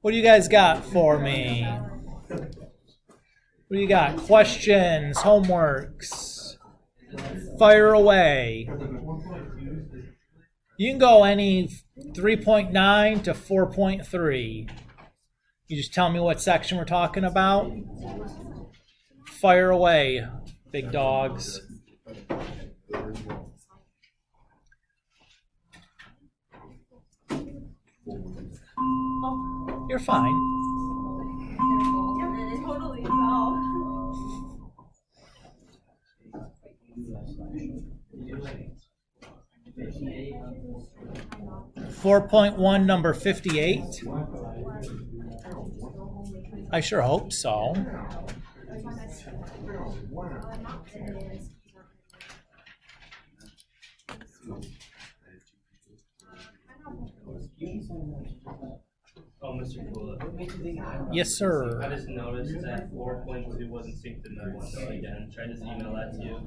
What do you guys got for me? What do you got? Questions, homeworks? Fire away. You can go any 3.9 to 4.3. You just tell me what section we're talking about. Fire away, big dogs. You're fine. Yeah, totally fell. 4.1, number 58. I sure hope so. Oh, Mr. Kula. Yes, sir. I just noticed that 4.2 wasn't synced in that one though again. Tried to email that to you.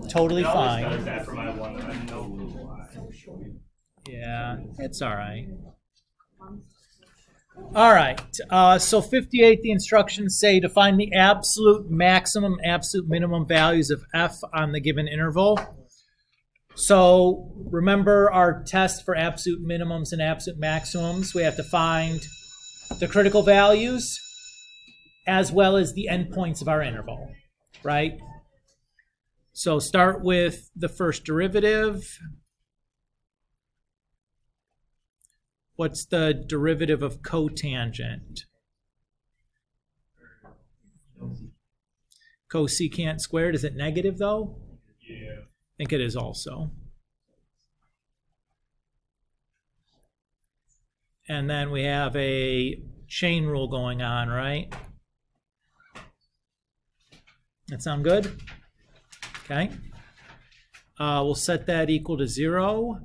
Totally It always fine. does that for my one. I have no clue why. Yeah, it's all right. All right. So 58, the instructions say to find the absolute maximum, absolute minimum values of f on the given interval. So remember our test for absolute minimums and absolute maximums. We have to find the critical values as well as the endpoints of our interval, right? So start with the first derivative. What's the derivative of cotangent? Cosecant squared, is it negative though? Yeah. I think it is also. And then we have a chain rule going on, right? That sound good? Okay. We'll set that equal to 0.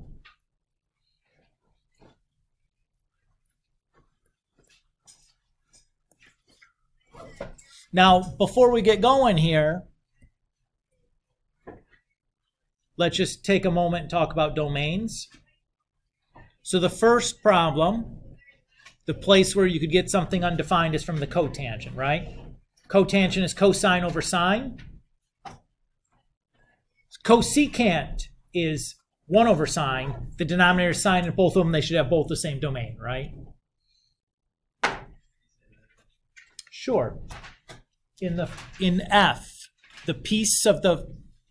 Now, before we get going here, let's just take a moment and talk about domains. So the first problem, the place where you could get something undefined is from the cotangent, right? Cotangent is cosine over sine. Cosecant is 1 over sine. The denominator is sine, and both of them, they should have both the same domain, right? Sure. In F, the piece of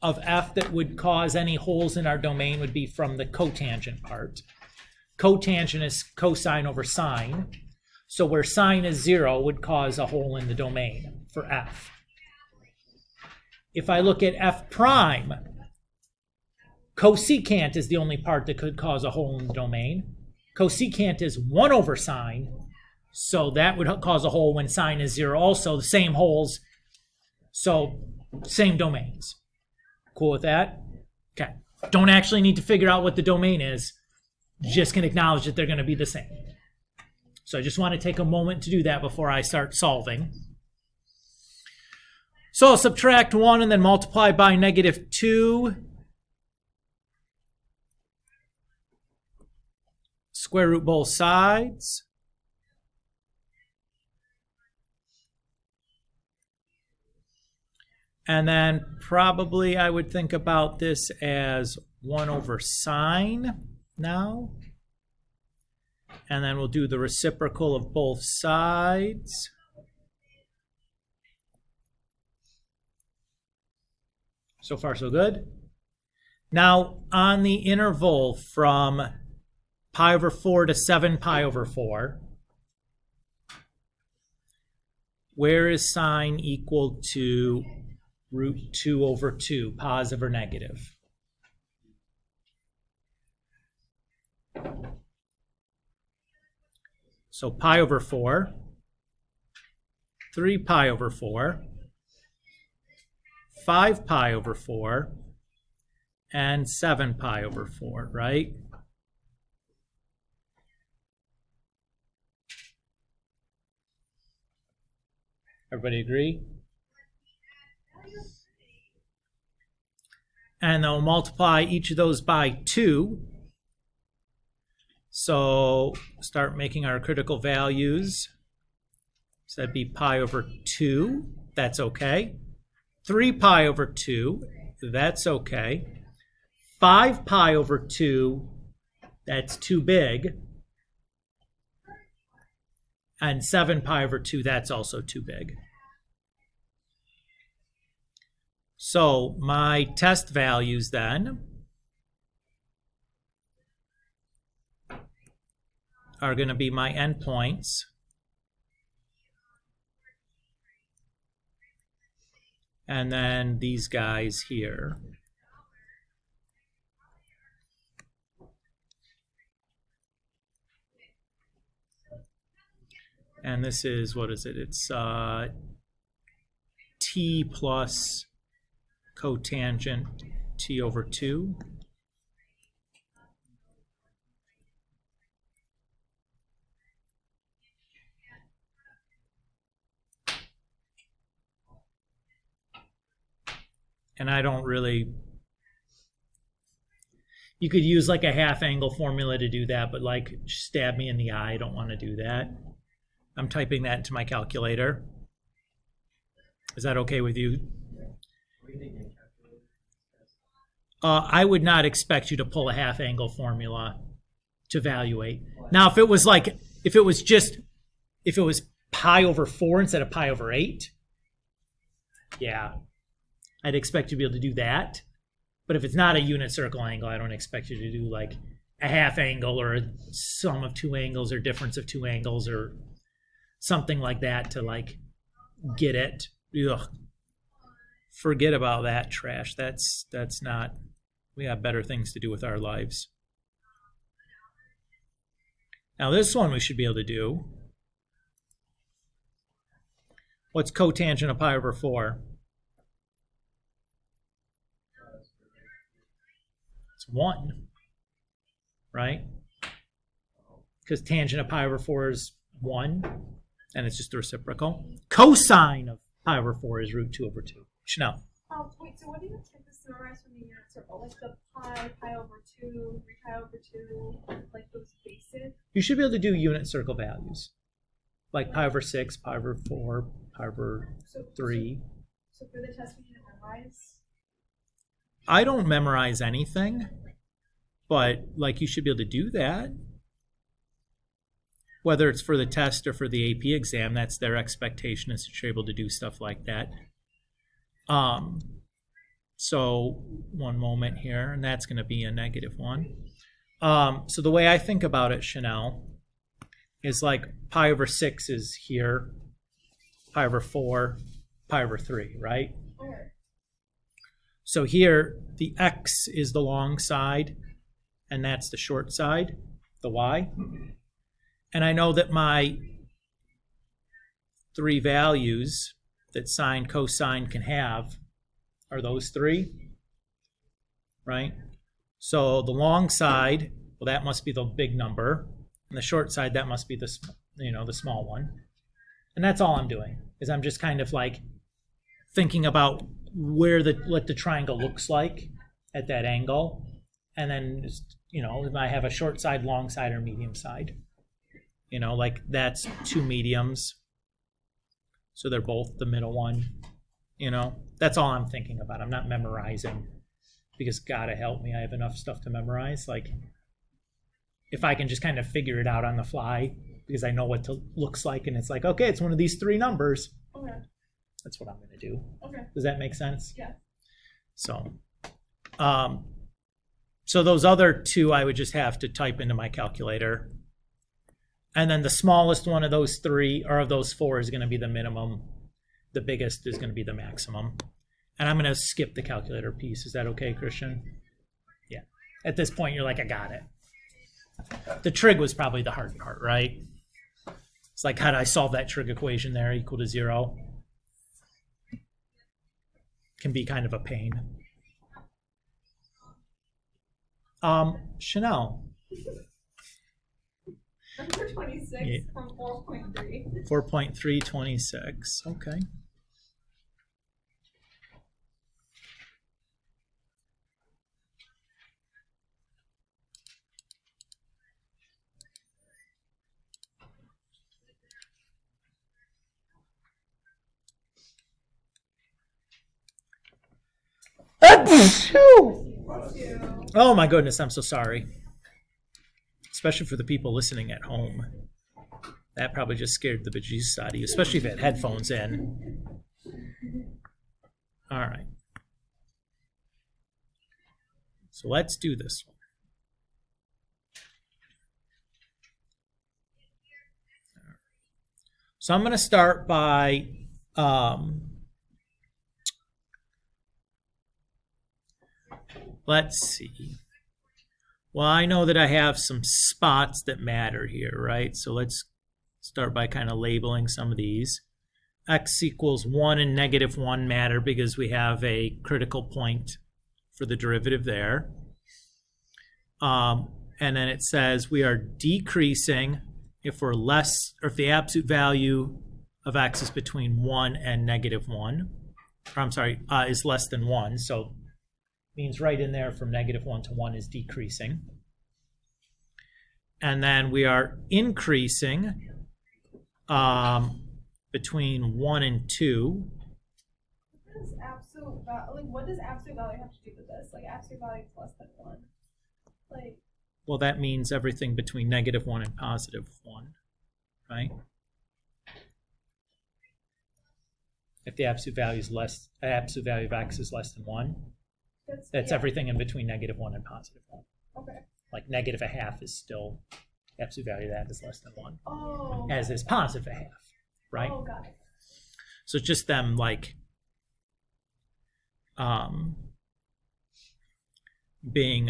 F that would cause any holes in our domain would be from the cotangent part. Cotangent is cosine over sine. So where sine is 0 would cause a hole in the domain for F. If I look at F prime, cosecant is the only part that could cause a hole in the domain. Cosecant is 1 over sine. So that would cause a hole when sine is 0. Also, the same holes, so same domains. Cool with that? Okay. Don't actually need to figure out what the domain is. Just can acknowledge that they're going to be the same. So I just want to take a moment to do that before I start solving. So I'll subtract 1 and then multiply by -2. Square root both sides. And then probably I would think about this as 1 over sine now. And then we'll do the reciprocal of both sides. So far, so good. Now, on the interval from pi over 4 to 7 pi over 4, where is sine equal to root 2 over 2, positive or negative? So pi over 4, 3 pi over 4, 5 pi over 4, and 7 pi over 4, right? Everybody agree? And then we'll multiply each of those by 2. So start making our critical values. So that'd be pi over 2. That's okay. 3 pi over 2. That's okay. 5 pi over 2. That's too big. And 7 pi over 2. That's also too big. So my test values then are going to be my endpoints. And then these guys here. And this is, what is it? It's t plus cotangent t over 2. And I don't really, you could use like a half angle formula to do that, but like stab me in the eye, I don't want to do that. I'm typing that into my calculator. Is that okay with you? I would not expect you to pull a half angle formula to evaluate. Now, if it was pi over 4 instead of pi over 8, yeah, I'd expect you to be able to do that. But if it's not a unit circle angle, I don't expect you to do like a half angle or a sum of 2 angles or difference of 2 angles or something like that to like get it. Ugh. Forget about that trash. That's not, we have better things to do with our lives. Now this one we should be able to do. What's cotangent of pi over 4? It's 1, right? Because tangent of pi over 4 is 1, and it's just the reciprocal. Cosine of pi over 4 is root 2 over 2. Chanel. Wait, so what do you take this to memorize from the unit circle? Like the pi over 2, 3 pi over 2, like those basic? You should be able to do unit circle values. Like pi over 6, pi over 4, pi over 3. So for the test we need to memorize? I don't memorize anything, but like you should be able to do that. Whether it's for the test or for the AP exam, that's their expectation, is that you're able to do stuff like that. So one moment here, and that's going to be a -1. So the way I think about it, Chanel, is like pi over 6 is here, pi over 4, pi over 3, right? Okay. So here, the x is the long side, and that's the short side, the y. And I know that my 3 values that sine, cosine can have are those 3, right? So the long side, well, that must be the big number, and the short side, that must be the small one. And that's all I'm doing, is I'm just kind of like thinking about what the triangle looks like at that angle, and then just, if I have a short side, long side, or medium side, like that's 2 mediums, so they're both the middle one. That's all I'm thinking about. I'm not memorizing, because God help me, I have enough stuff to memorize. Like if I can just kind of figure it out on the fly, because I know what it looks like, and it's like, okay, it's one of these 3 numbers. Okay. That's what I'm going to do. Okay. Does that make sense? Yeah. So those other 2 I would just have to type into my calculator. And then the smallest one of those 3, or of those 4, is going to be the minimum. The biggest is going to be the maximum. And I'm going to skip the calculator piece. Is that okay, Christian? Yeah. At this point, you're like, I got it. The trig was probably the hard part, right? It's like, how do I solve that trig equation there equal to 0? Can be kind of a pain. Chanel. Number 26 Yeah. from 4.3. 4.326. Okay. Oh my goodness, I'm so sorry. Especially for the people listening at home. That probably just scared the bejesus out of you, especially if you had headphones in. All right. So let's do this one. So I'm going to start by let's see. Well, I know that I have some spots that matter here, right? So let's start by kind of labeling some of these. X equals 1 and -1 matter because we have a critical point for the derivative there. And then it says we are decreasing if we're less, or if the absolute value of x is between 1 and -1. Or I'm sorry, is less than 1. So means right in there from -1 to 1 is decreasing. And then we are increasing between 1 and 2. What does absolute value have to do with this? Like absolute value is less than 1. Like. Well, that means everything between -1 and +1, right? If the absolute value is less, absolute value of x is less than 1, that's everything in between -1 and +1. Okay. Like -1/2 is still, absolute value of that is less than 1. Oh. As is +1/2, right? Oh, got it. So it's just them like being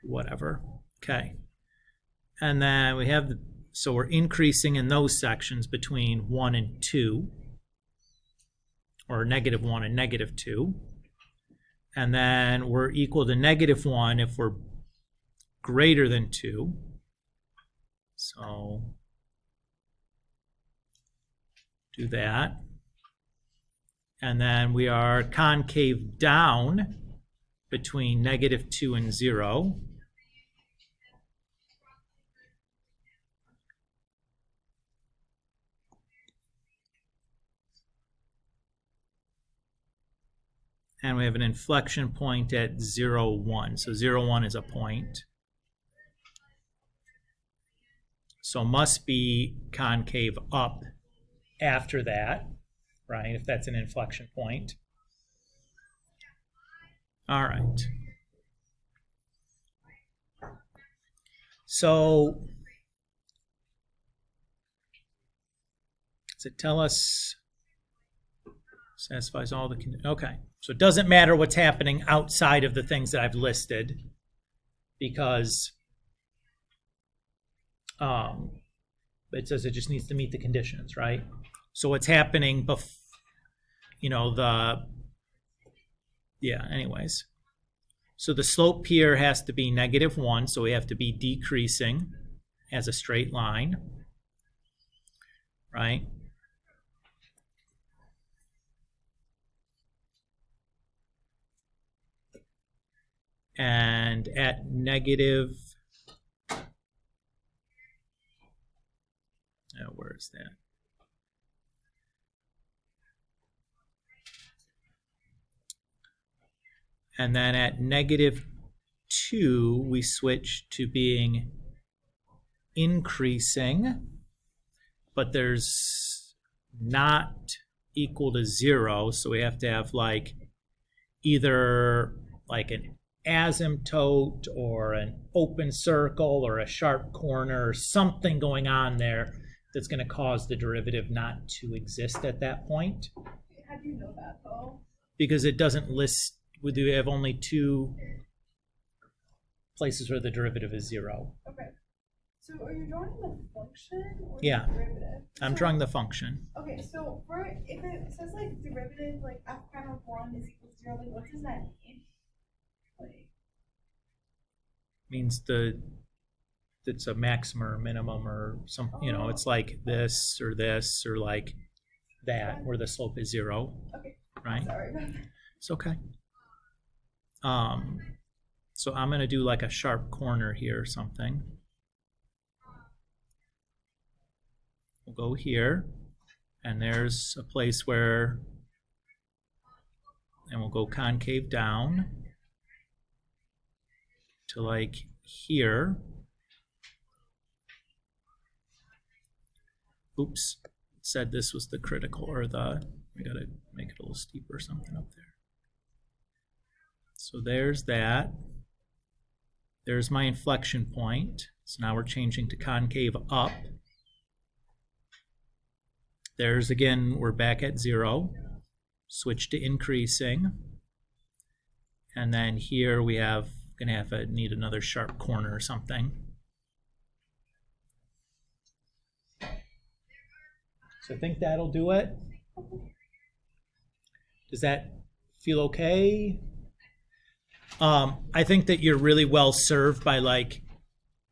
whatever. Okay. And then we have so we're increasing in those sections between 1 and 2, or -1 and -2. And then we're equal to -1 if we're greater than 2. So do that. And then we are concave down between -2 and 0. And we have an inflection point at 0, 1. So 0, 1 is a point. So must be concave up after that, right? If that's an inflection point. All right. So does it tell us satisfies all the conditions? Okay. So it doesn't matter what's happening outside of the things that I've listed, because it says it just needs to meet the conditions, right? So what's happening anyways. So the slope here has to be -1, so we have to be decreasing as a straight line, right? And at where is that? And then at -2, we switch to being increasing, but there's not equal to 0, so we have to have like either like an asymptote or an open circle or a sharp corner or something going on there that's going to cause the derivative not to exist at that point. How do you know that though? Because it doesn't list, we have only 2 places where the derivative is 0. Okay. So are you drawing the function or Yeah. the derivative? I'm drawing the function. Okay, so if it says like derivative like f prime of 1 is equal to 0, like what does that mean? Like Means it's a maximum or minimum or some, it's like this or like that, where the slope is 0. Okay. Right? Sorry about that. It's okay. So I'm going to do like a sharp corner here or something. We'll go here, and there's a place where and we'll go concave down to like here. Oops, it said this was the critical, or we gotta make it a little steeper or something up there. So there's that. There's my inflection point. So now we're changing to concave up. There's again, we're back at 0. Switch to increasing. And then here we have, need another sharp corner or something. So I think that'll do it. Does that feel okay? I think that you're really well served by like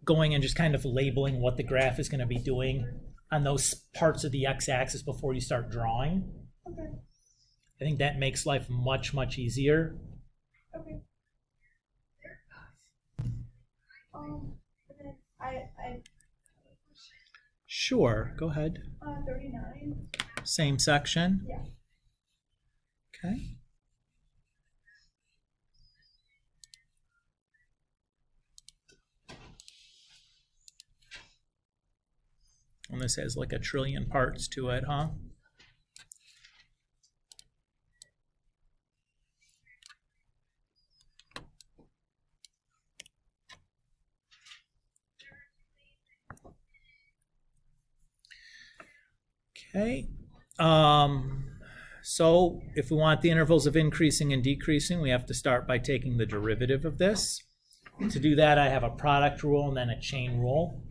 going and just kind of labeling what the graph is going to be doing on those parts of the x-axis before you start drawing. Okay. I think that makes life much, much easier. Okay. Then I Sure, go ahead. 39. Same section? Yeah. Okay. And this has like a trillion parts to it, huh? Okay. So if we want the intervals of increasing and decreasing, we have to start by taking the derivative of this. To do that, I have a product rule and then a chain rule.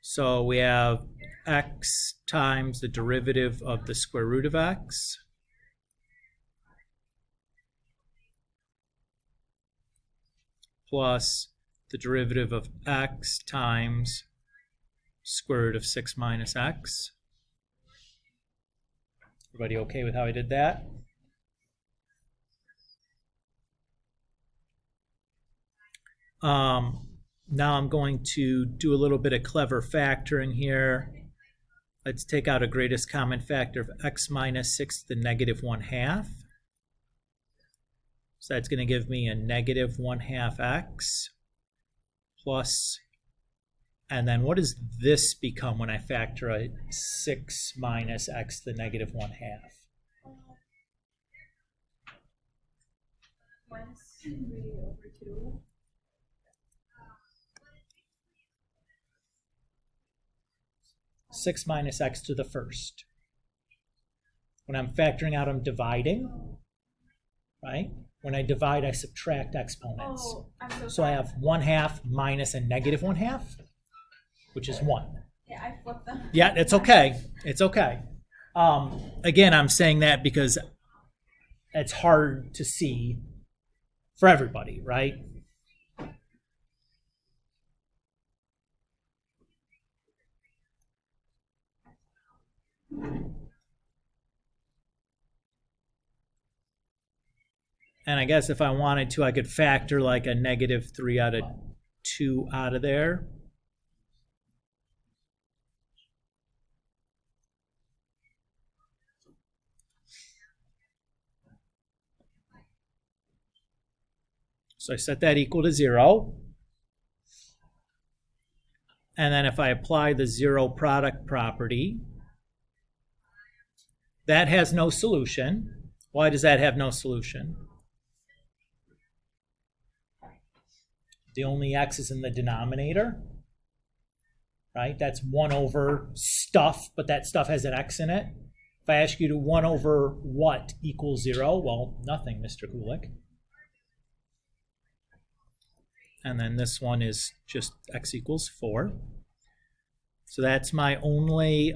So we have x times the derivative of the square root of x plus the derivative of x times square root of 6 minus x. Everybody okay with how I did that? Now I'm going to do a little bit of clever factoring here. Let's take out a greatest common factor of x minus 6 to the negative 1/2. So that's going to give me a negative 1/2 x plus, and then what does this become when I factor a 6 minus x to the negative 1/2? Minus 3/2. 6 minus x to the first. When I'm factoring out, I'm dividing, right? When I divide, I subtract exponents. Oh, I'm so So I sorry. have 1/2 minus a negative 1/2, which is 1. Yeah, I flipped them. Yeah, it's okay. It's okay. Again, I'm saying that because it's hard to see for everybody, right? And I guess if I wanted to, I could factor like a negative 3 out of 2 out of there. So I set that equal to 0. And then if I apply the 0 product property, that has no solution. Why does that have no solution? The only x is in the denominator, right? That's 1 over stuff, but that stuff has an x in it. If I ask you to 1 over what equals 0, well, nothing, Mr. Kulik. And then this one is just x equals 4. So that's my only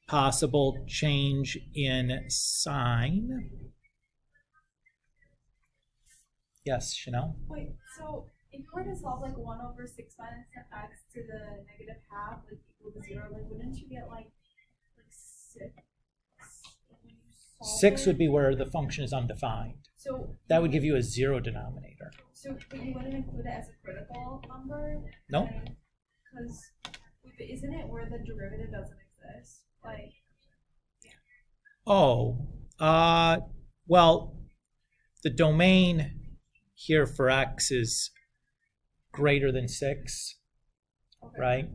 possible change in sign. Yes, Chanel? Wait, so if you were to solve like 1 over 6 minus x to the negative half, like equal to 0, like wouldn't you get like 6? when you solve 6 it? would be where the function is undefined. So That would give you a 0 denominator. So, but you wouldn't include it as a critical number? Nope. Because isn't it where the derivative doesn't exist? Like, Oh, Well, the domain here for x is greater than 6, Okay. right?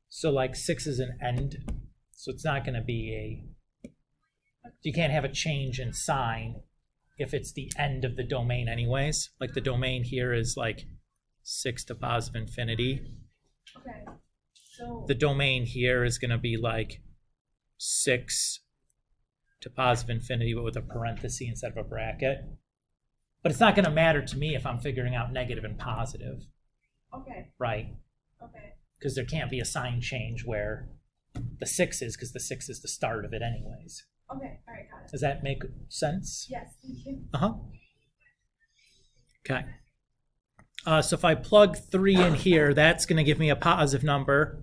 So like 6 is an end, so it's not going to be you can't have a change in sign if it's the end of the domain anyways. Like the domain here is like 6 to positive infinity. Okay. So The domain here is going to be like 6 to positive infinity, but with a parenthesis instead of a bracket. But it's not going to matter to me if I'm figuring out negative and positive, okay. right? Okay. Because there can't be a sign change where the 6 is, because the 6 is the start of it anyways. Okay. All right. Got it. Does that make sense? Yes. Thank you. Uh-huh. Okay. So if I plug 3 in here, that's going to give me a positive number.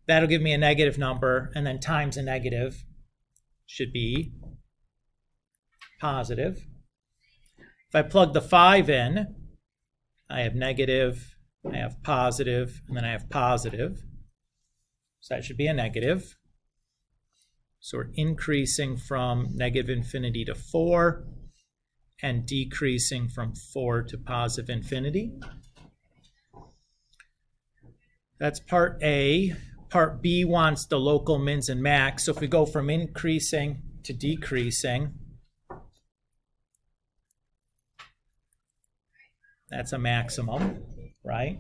That'll give me a negative number, and then times a negative should be positive. If I plug the 5 in, I have negative, I have positive, and then I have positive. So that should be a negative. So we're increasing from negative infinity to 4 and decreasing from 4 to positive infinity. That's part A. Part B wants the local mins and max. So if we go from increasing to decreasing, that's a maximum, right?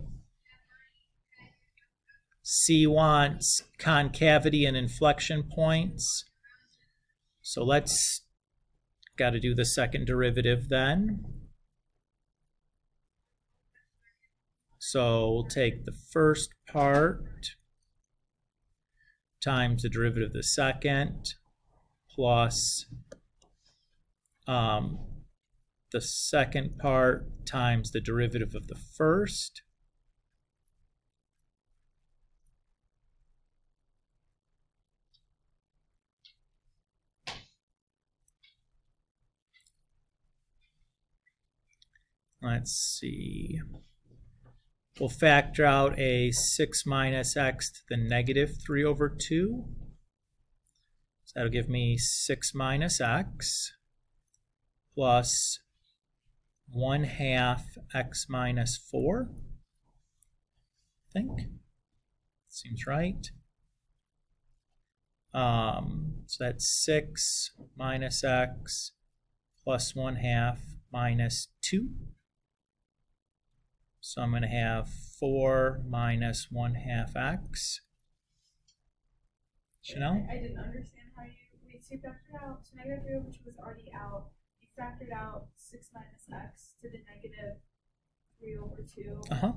C wants concavity and inflection points. So let's got to do the second derivative then. So we'll take the first part times the derivative of the second plus the second part times the derivative of the first. Let's see. We'll factor out a 6 minus x to the negative 3 over 2. So that'll give me 6 minus x plus 1/2 x minus 4. I think. Seems right. So that's 6 minus x plus 1/2 minus 2. So I'm going to have 4 minus 1/2 x. Chanel? I didn't understand how so you factored out to negative 3, which was already out. You factored out 6 minus x to the negative 3 over 2. Uh-huh.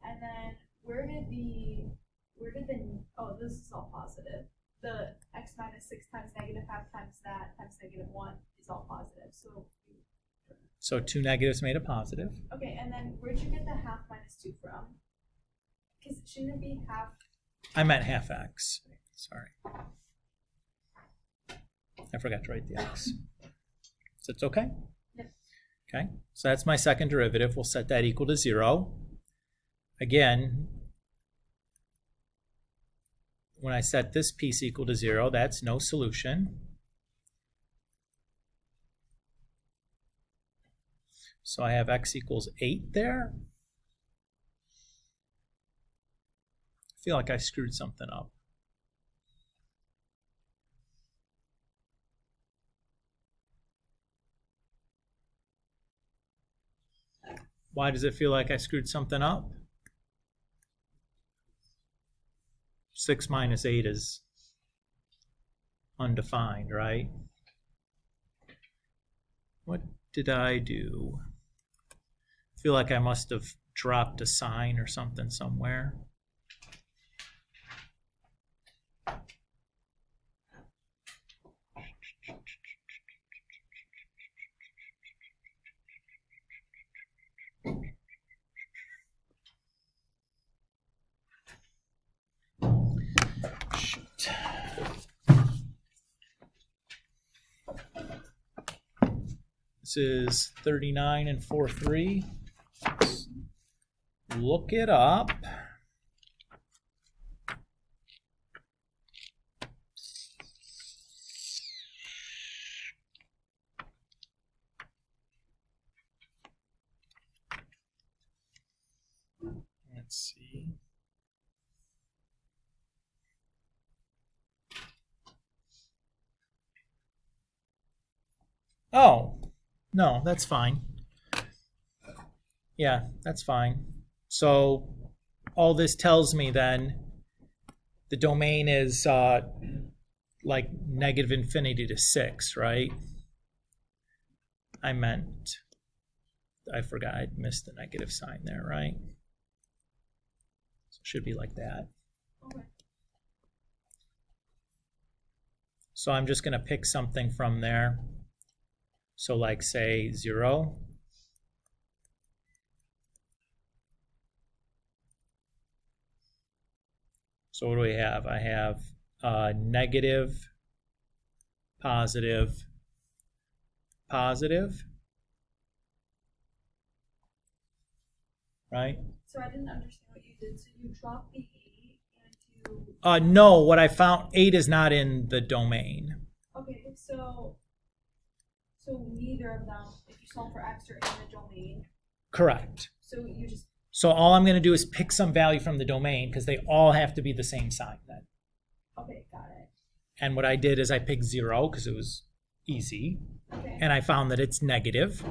And then oh, this is all positive. The x minus 6 times negative half times that times negative 1 is all positive. So 2 negatives made a positive. Okay, and then where'd you get the half minus 2 from? Because shouldn't it be half? I meant half x. Sorry. I forgot to write the x. So it's okay? Yep. Okay, so that's my second derivative. We'll set that equal to 0. Again, when I set this piece equal to 0, that's no solution. So I have x equals 8 there. I feel like I screwed something up. Why does it feel like I screwed something up? 6 minus 8 is undefined, right? What did I do? I feel like I must have dropped a sign or something somewhere. Shoot. This is 39 and 4/3. Look it up. Let's see. Oh, no, that's fine. Yeah, that's fine. So all this tells me then the domain is like negative infinity to 6, right? I forgot I missed the negative sign there, right? So it should be like that. Okay. So I'm just going to pick something from there. So like say 0. So what do we have? I have negative, positive, positive, right? So I didn't understand what you did. So you dropped the 8 and you. No, what I found, 8 is not in the domain. Okay, so neither of them, if you solve for x, are in the domain. Correct. So you just. So all I'm going to do is pick some value from the domain because they all have to be the same sign then. Okay, got it. And what I did is I picked 0 because it was easy. Okay. And I found that it's negative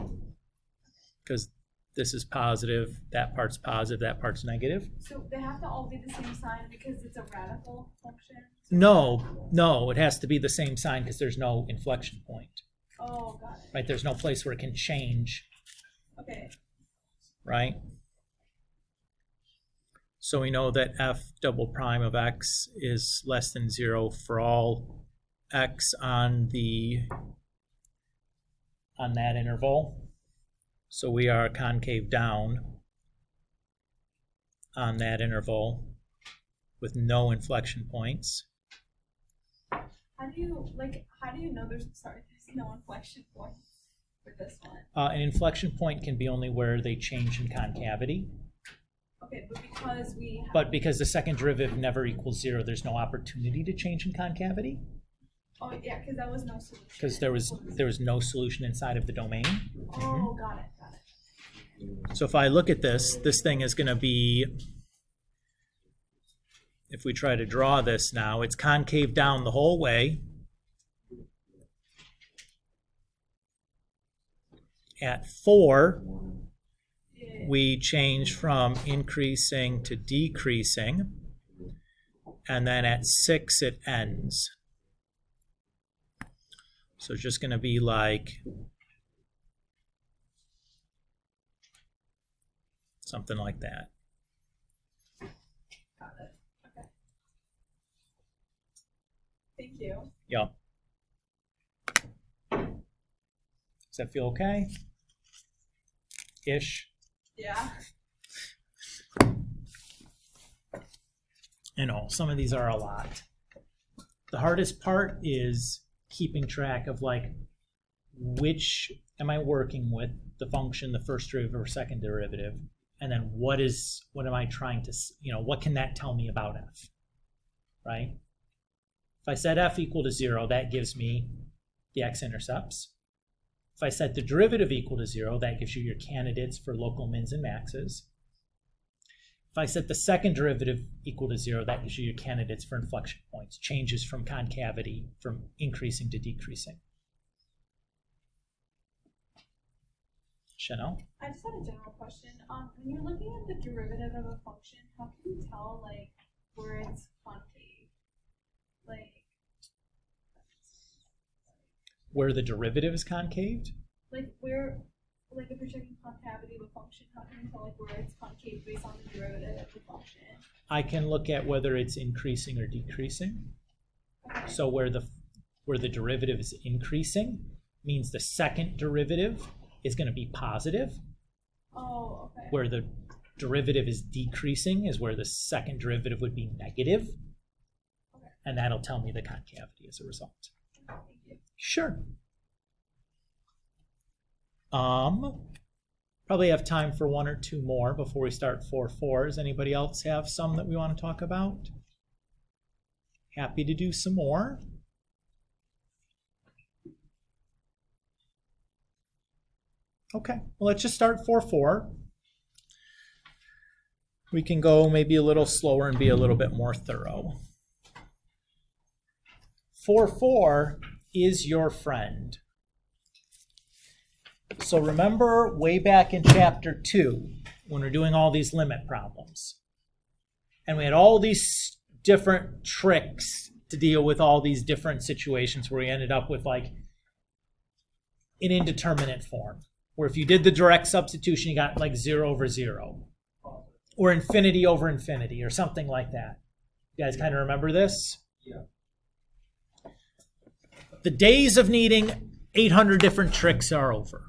because this is positive, that part's positive, that part's negative. So they have to all be the same sign because it's a radical function? No, it has to be the same sign because there's no inflection point, Oh, got it. right? There's no place where it can change, Okay. right? So we know that f double prime of x is less than 0 for all x on that interval. So we are concave down on that interval with no inflection points. How do you know there's no inflection point for this one? An inflection point can be only where they change in concavity. Okay, but because we have. But because the second derivative never equals 0, there's no opportunity to change in concavity Oh, yeah, because that was no solution. because there was no solution inside of the domain. Oh, got it. So if I look at this thing is going to be, if we try to draw this now, it's concave down the whole way. At 4, we change from increasing to decreasing. And then at 6, it ends. So it's just going to be like something like that. Got it. Okay. Thank you. Yep. Does that feel okay? Ish. Yeah. You know, some of these are a lot. The hardest part is keeping track of like which am I working with, the function, the first derivative or second derivative, and then what am I trying to, what can that tell me about f, right? If I set f equal to 0, that gives me the x-intercepts. If I set the derivative equal to 0, that gives you your candidates for local mins and maxes. If I set the second derivative equal to 0, that gives you your candidates for inflection points, changes from concavity, from increasing to decreasing. Chanel? I just had a general question. When you're looking at the derivative of a function, how can you tell like where it's concave? Like Where the derivative is concaved? if you're checking concavity of a function, how can you tell like where it's concave based on the derivative of the function? I can look at whether it's increasing or decreasing. Okay. So where the derivative is increasing means the second derivative is going to be positive. Oh, okay. Where the derivative is decreasing is where the second derivative would be negative. Okay. And that'll tell me the concavity as a result. Thank you. Sure. Probably have time for one or two more before we start 4-4. Does anybody else have some that we want to talk about? Happy to do some more. Okay, well, let's just start 4-4. we can go maybe a little slower and be a little bit more thorough. 4 is your friend. So remember way back in chapter 2 when we're doing all these limit problems. And we had all these different tricks to deal with all these different situations where we ended up with like an indeterminate form. Where if you did the direct substitution, you got like 0 over 0. Or infinity over infinity or something like that. You guys kind of remember this? Yeah. The days of needing 800 different tricks are over.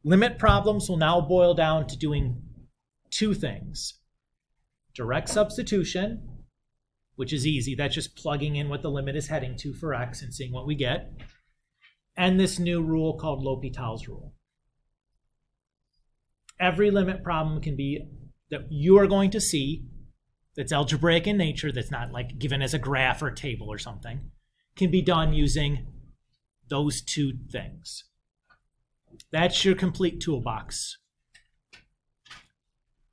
Limit problems will now boil down to doing 2 things. Direct substitution, which is easy. That's just plugging in what the limit is heading to for x and seeing what we get. And this new rule called L'Hopital's rule. Every limit problem can be that you are going to see that's algebraic in nature, that's not like given as a graph or a table or something, can be done using those 2 things. That's your complete toolbox.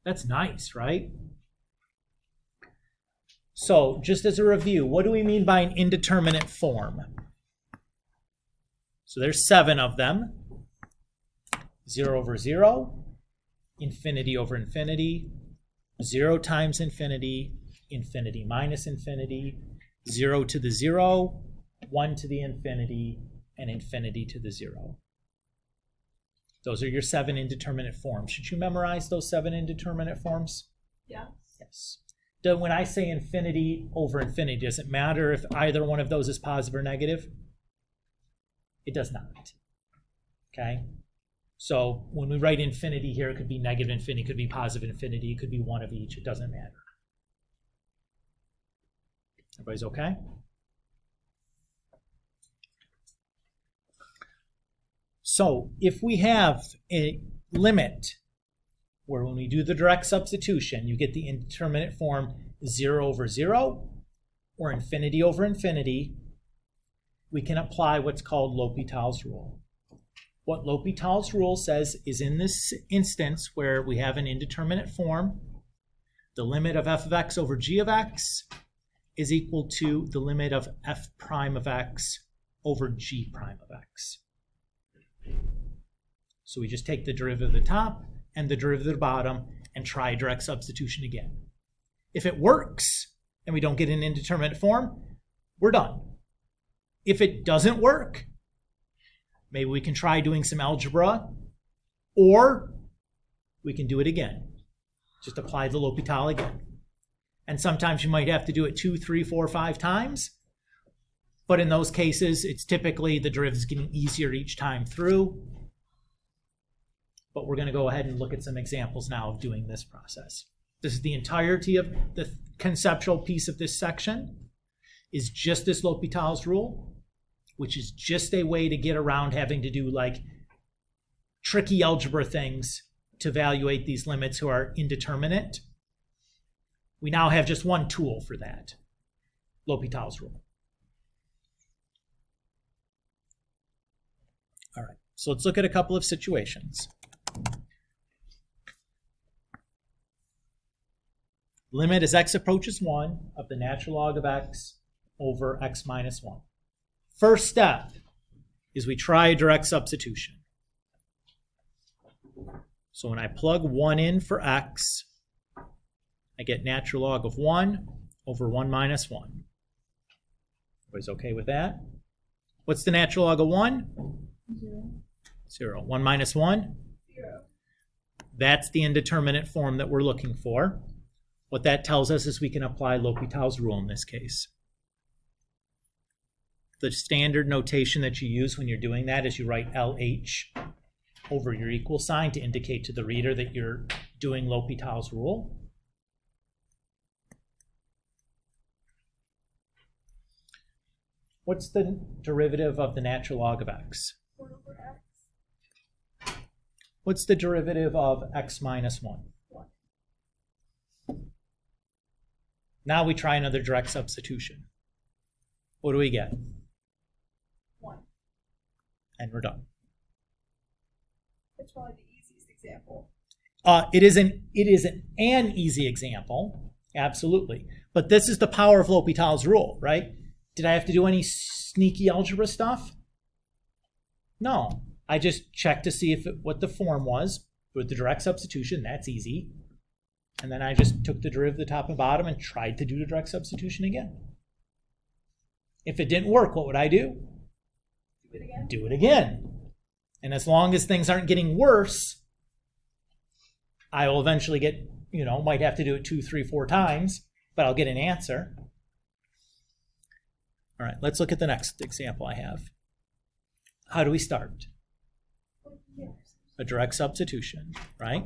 That's nice, right? So just as a review, what do we mean by an indeterminate form? So there's 7 of them. 0 over 0, infinity over infinity, 0 times infinity, infinity minus infinity, 0 to the 0, 1 to the infinity, and infinity to the 0. Those are your 7 indeterminate forms. Should you memorize those 7 indeterminate forms? Yeah. Yes. When I say infinity over infinity, does it matter if either one of those is positive or negative? It does not. Okay? So when we write infinity here, it could be negative infinity, it could be positive infinity, it could be one of each. It doesn't matter. Everybody's okay? So if we have a limit where when we do the direct substitution, you get the indeterminate form 0 over 0 or infinity over infinity, we can apply what's called L'Hopital's rule. What L'Hopital's rule says is in this instance where we have an indeterminate form, the limit of f of x over g of x is equal to the limit of f prime of x over g prime of x. So we just take the derivative of the top and the derivative of the bottom and try direct substitution again. If it works and we don't get an indeterminate form, we're done. If it doesn't work, maybe we can try doing some algebra, or we can do it again. Just apply the L'Hopital again. And sometimes you might have to do it 2, 3, 4, 5 times. But in those cases, it's typically the derivative is getting easier each time through. But we're going to go ahead and look at some examples now of doing this process. This is the entirety of the conceptual piece of this section, is just this L'Hopital's rule, which is just a way to get around having to do like tricky algebra things to evaluate these limits who are indeterminate. We now have just one tool for that, L'Hopital's rule. All right, so let's look at a couple of situations. Limit as x approaches 1 of the natural log of x over x minus 1. First step is we try a direct substitution. So when I plug 1 in for x, I get natural log of 1 over 1 minus 1. Everybody's okay with that? What's the natural log of 1? 0. 1 minus 1? 0. That's the indeterminate form that we're looking for. What that tells us is we can apply L'Hopital's rule in this case. The standard notation that you use when you're doing that is you write LH over your equal sign to indicate to the reader that you're doing L'Hopital's rule. What's the derivative of the natural log of x? 1 over x. What's the derivative of x minus 1? 1. Now we try another direct substitution. What do we get? 1. And we're done. It's probably the easiest example. It is an easy example, absolutely. But this is the power of L'Hopital's rule, right? Did I have to do any sneaky algebra stuff? No. I just checked to see what the form was with the direct substitution. That's easy. And then I just took the derivative of the top and bottom and tried to do the direct substitution again. If it didn't work, what would I do? Do it again. Do it again. And as long as things aren't getting worse, I will eventually get, might have to do it 2, 3, 4 times, but I'll get an answer. All right, let's look at the next example I have. How do we start? A direct substitution, right?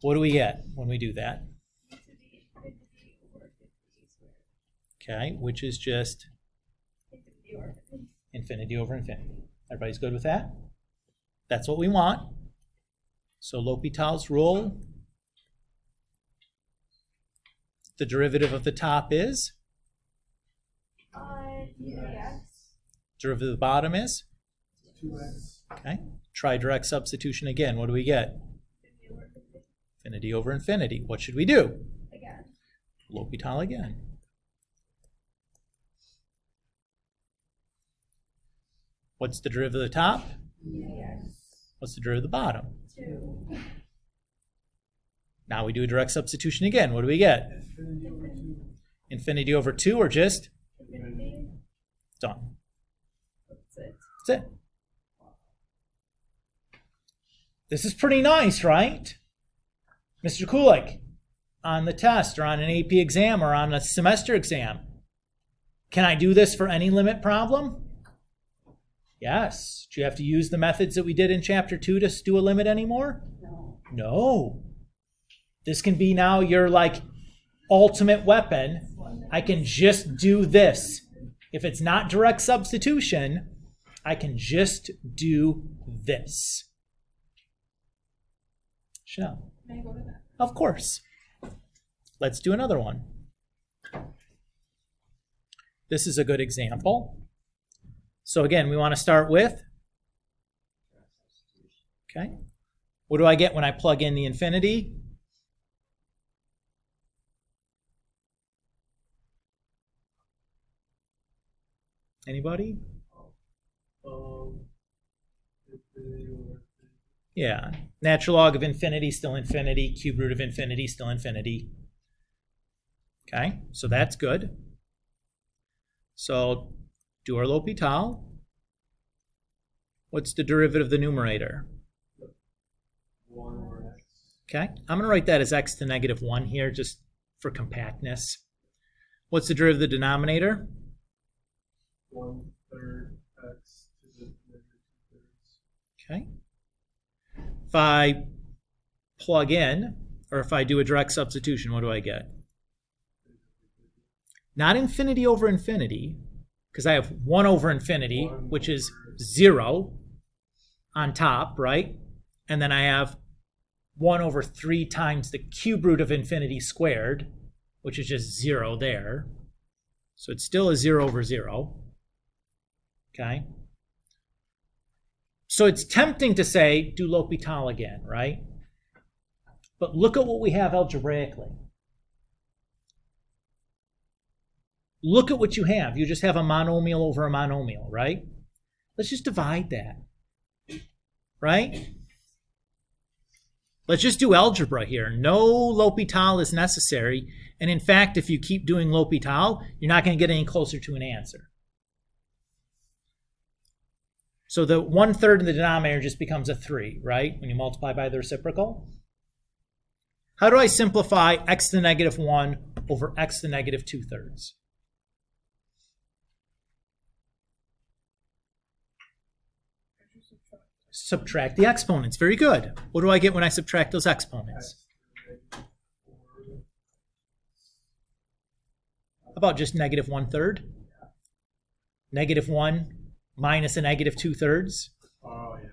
What do we get when we do that? Okay, which is just infinity over infinity. Everybody's good with that? That's what we want. So L'Hopital's rule, the derivative of the top is? Derivative of the bottom is? 2x. Okay. Try direct substitution again. What do we get? Infinity over infinity. What should we do? Again. L'Hopital again. What's the derivative of the top? What's the derivative of the bottom? 2. Now we do a direct substitution again. What do we get? Infinity over 2. Infinity over 2 or just? Infinity. Done. That's it. That's it. This is pretty nice, right? Mr. Kulik, on the test or on an AP exam or on a semester exam, can I do this for any limit problem? Yes. Do you have to use the methods that we did in Chapter 2 to do a limit anymore? No. This can be now your ultimate weapon. I can just do this. If it's not direct substitution, I can just do this. Shall? May I go to that? Of course. Let's do another one. This is a good example. So again, we want to start with, okay, what do I get when I plug in the infinity? Anybody? Yeah, natural log of infinity, still infinity. Cube root of infinity, still infinity. Okay, so that's good. So do our L'Hopital. What's the derivative of the numerator? 1 over x. Okay, I'm going to write that as x to negative 1 here just for compactness. What's the derivative of the denominator? 1/3 x to the negative 2/3. Okay. If I plug in, or if I do a direct substitution, what do I get? Not infinity over infinity, because I have 1 over infinity, which is 0 on top, right? And then I have 1 over 3 times the cube root of infinity squared, which is just 0 there. So it's still a 0 over 0. Okay? So it's tempting to say, do L'Hopital again, right? But look at what we have algebraically. Look at what you have. You just have a monomial over a monomial, right? Let's just divide that, right? Let's just do algebra here. No L'Hopital is necessary. And in fact, if you keep doing L'Hopital, you're not going to get any closer to an answer. So the 1/3 in the denominator just becomes a 3, right? When you multiply by the reciprocal. How do I simplify x to the negative 1 over x to the negative 2/3? Subtract the exponents. Very good. What do I get when I subtract those exponents? About just negative 1/3. Negative 1 minus a negative 2/3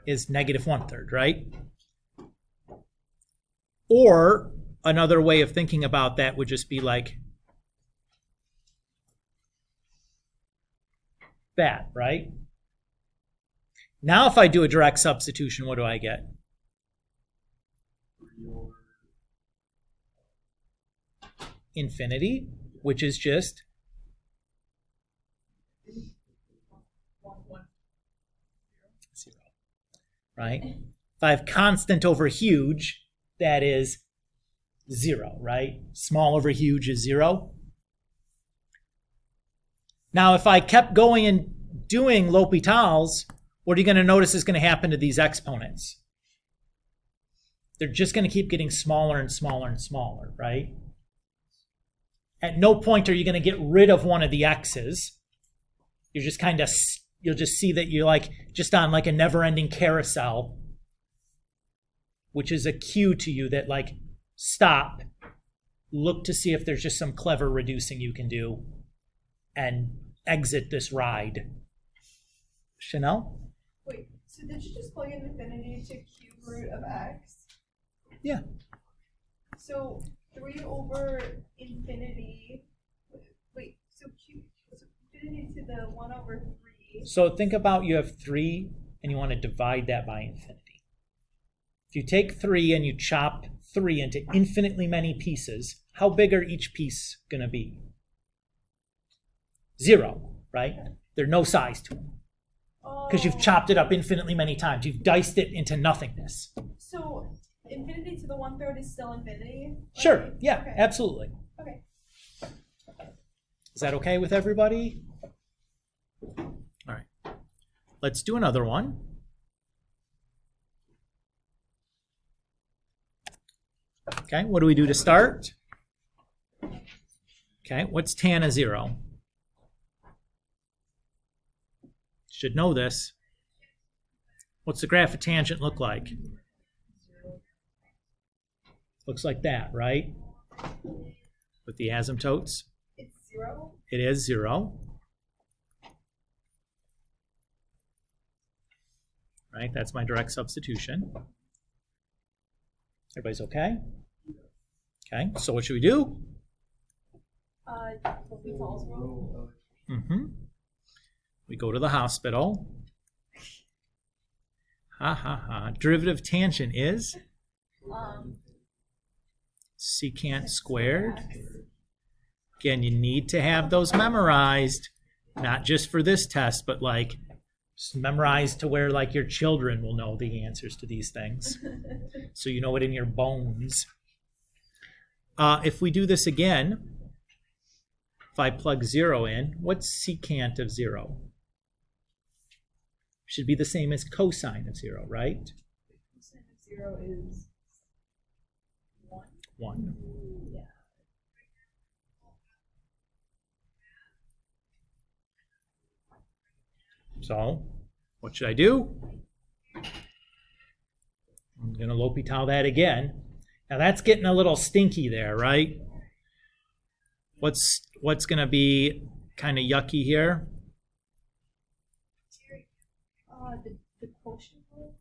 is negative 1/3, right? Or another way of thinking about that would just be like that, right? Now if I do a direct substitution, what do I get? 3 infinity, which is just 0, right? If I have constant over huge, that is 0, right? Small over huge is 0. Now, if I kept going and doing L'Hopital's, what are you going to notice is going to happen to these exponents? They're just going to keep getting smaller and smaller and smaller, right? At no point are you going to get rid of one of the x's. You're just kind of, you'll just see that you're like just on like a never-ending carousel, which is a cue to you that like, stop, look to see if there's just some clever reducing you can do, and exit this ride. Chanel? Wait, so did you just plug in infinity to cube root of x? Yeah. So 3 over infinity, wait, so infinity to the 1 over 3. So think about you have 3 and you want to divide that by infinity. If you take 3 and you chop 3 into infinitely many pieces, how big are each piece going to be? 0, right? There's no size to them. Because you've chopped it up infinitely many times. You've diced it into nothingness. So infinity to the 1/3 is still infinity? Sure, yeah, Okay. absolutely. Okay. Is that okay with everybody? All right. Let's do another one. Okay, what do we do to start? Okay, what's tan of 0? Should know this. What's the graph of tangent look like? Looks like that, right? With the asymptotes. It's 0? It is 0. Right, that's my direct substitution. Everybody's okay? Okay, so what should we do? L'Hopital's rule. We go to the hospital. Ha ha ha. Derivative tangent is secant squared. Again, you need to have those memorized, not just for this test, but like just memorized to where like your children will know the answers to these things. So you know it in your bones. If we do this again, if I plug 0 in, what's secant of 0? Should be the same as cosine of 0, right? Cosine of 0 is 1. 1. Yeah. So, what should I do? I'm going to L'Hopital that again. Now that's getting a little stinky there, right? What's going to be kind of yucky here? The quotient rule?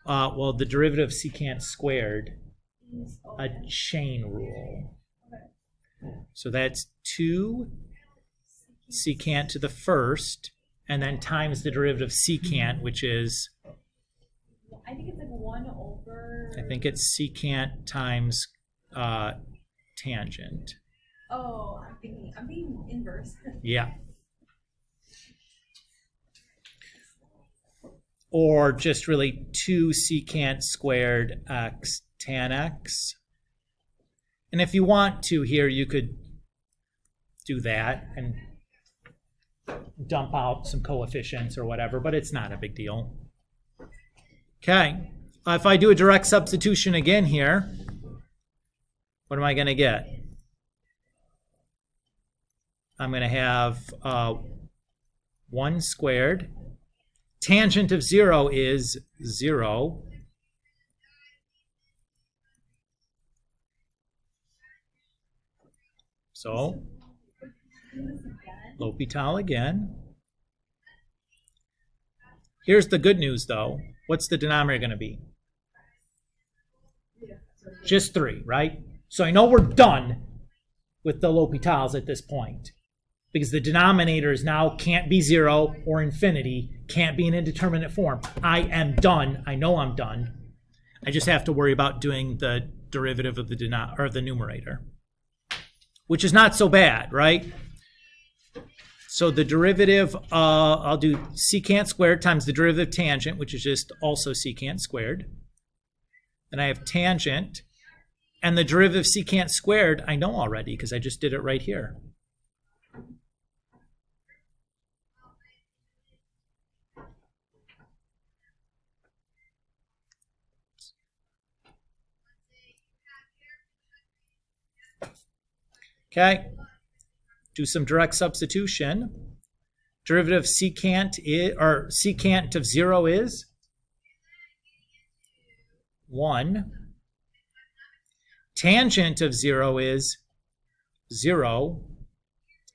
Well, the derivative of secant squared, Is a chain rule. Okay. So that's 2 secant to the first, and then times the derivative of secant, which is, I think it's like 1 over. I think it's secant times tangent. Oh, I'm being inverse. Yeah. Or just really 2 secant squared x tan x. And if you want to here, you could do that and dump out some coefficients or whatever, but it's not a big deal. Okay. If I do a direct substitution again here, what am I going to get? I'm going to have 1 squared. Tangent of 0 is 0. So, L'Hopital again. Here's the good news, though. What's the denominator going to be? Just 3, right? So I know we're done with the L'Hopitals at this point, because the denominators now can't be 0 or infinity, can't be an indeterminate form. I am done. I know I'm done. I just have to worry about doing the derivative of the numerator. which is not so bad, right? So the derivative, I'll do secant squared times the derivative of tangent, which is just also secant squared. Then I have tangent, and the derivative of secant squared I know already because I just did it right here. Okay, do some direct substitution. Derivative of secant or secant of 0 is 1. Tangent of 0 is 0.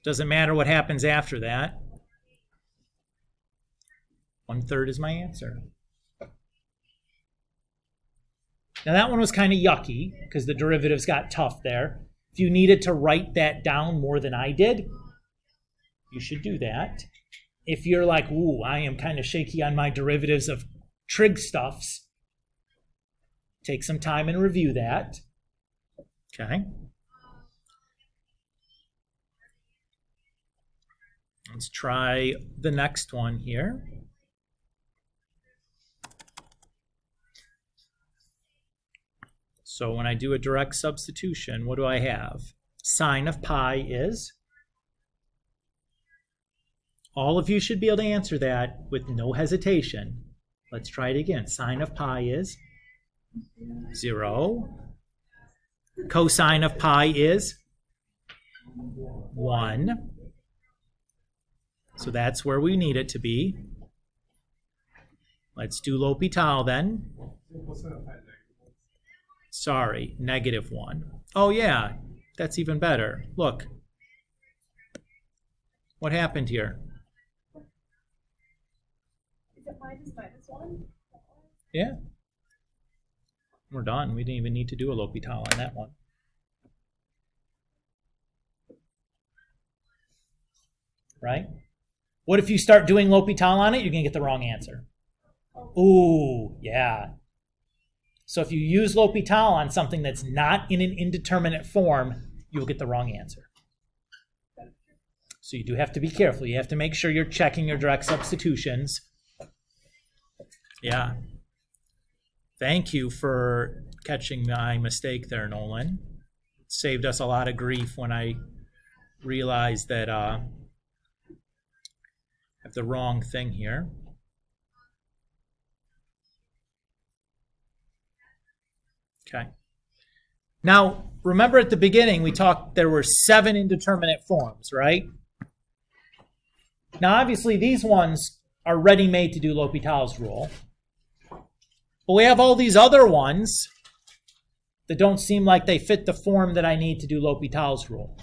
Doesn't matter what happens after that. 1/3 is my answer. Now that one was kind of yucky because the derivatives got tough there. If you needed to write that down more than I did, you should do that. If you're like, ooh, I am kind of shaky on my derivatives of trig stuffs, take some time and review that. Okay. Let's try the next one here. So when I do a direct substitution, what do I have? Sine of pi is? All of you should be able to answer that with no hesitation. Let's try it again. Sine of pi is 0. Cosine of pi is 1. So that's where we need it to be. Let's do L'Hopital then. Sorry, -1. Oh yeah, that's even better. Look. What happened here? Is it -1? Yeah. We're done. We didn't even need to do a L'Hopital on that one. Right? What if you start doing L'Hopital on it? You're going to get the wrong answer. Ooh, yeah. So if you use L'Hopital on something that's not in an indeterminate form, you'll get the wrong answer. So you do have to be careful. You have to make sure you're checking your direct substitutions. Yeah. Thank you for catching my mistake there, Nolan. It saved us a lot of grief when I realized that I have the wrong thing here. Okay. Now, remember at the beginning we talked there were 7 indeterminate forms, right? Now, obviously, these ones are ready-made to do L'Hopital's rule. But we have all these other ones that don't seem like they fit the form that I need to do L'Hopital's rule.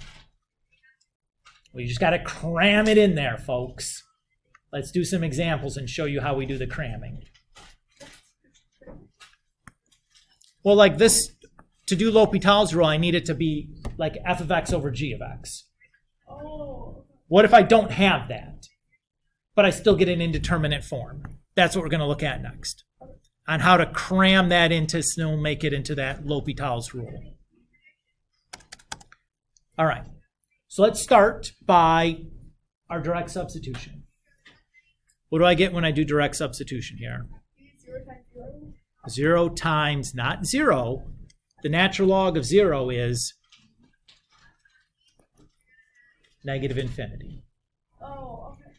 Well, you just got to cram it in there, folks. Let's do some examples and show you how we do the cramming. Well, like this, to do L'Hopital's rule, I need it to be like f of x over g of x. Oh. What if I don't have that, but I still get an indeterminate form? That's what we're going to look at next, on how to cram that into, so make it into that L'Hopital's rule. All right, so let's start by our direct substitution. What do I get when I do direct substitution here? 0 times 0? 0 times, not 0. The natural log of 0 is -infinity. Oh, okay.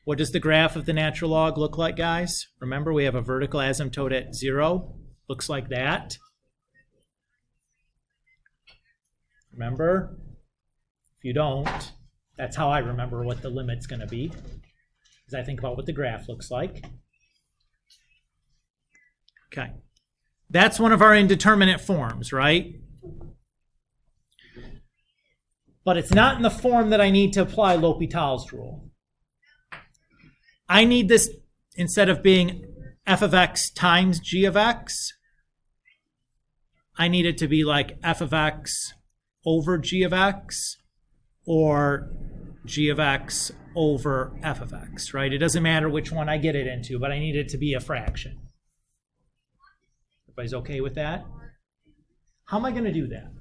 What does the graph of the natural log look like, guys? Remember, we have a vertical asymptote at 0. Looks like that. Remember? If you don't, that's how I remember what the limit's going to be, as I think about what the graph looks like. Okay. That's one of our indeterminate forms, right? But it's not in the form that I need to apply L'Hopital's rule. I need this, instead of being f of x times g of x, I need it to be like f of x over g of x or g of x over f of x, right? It doesn't matter which one I get it into, but I need it to be a fraction. Everybody's okay with that? How am I going to do that?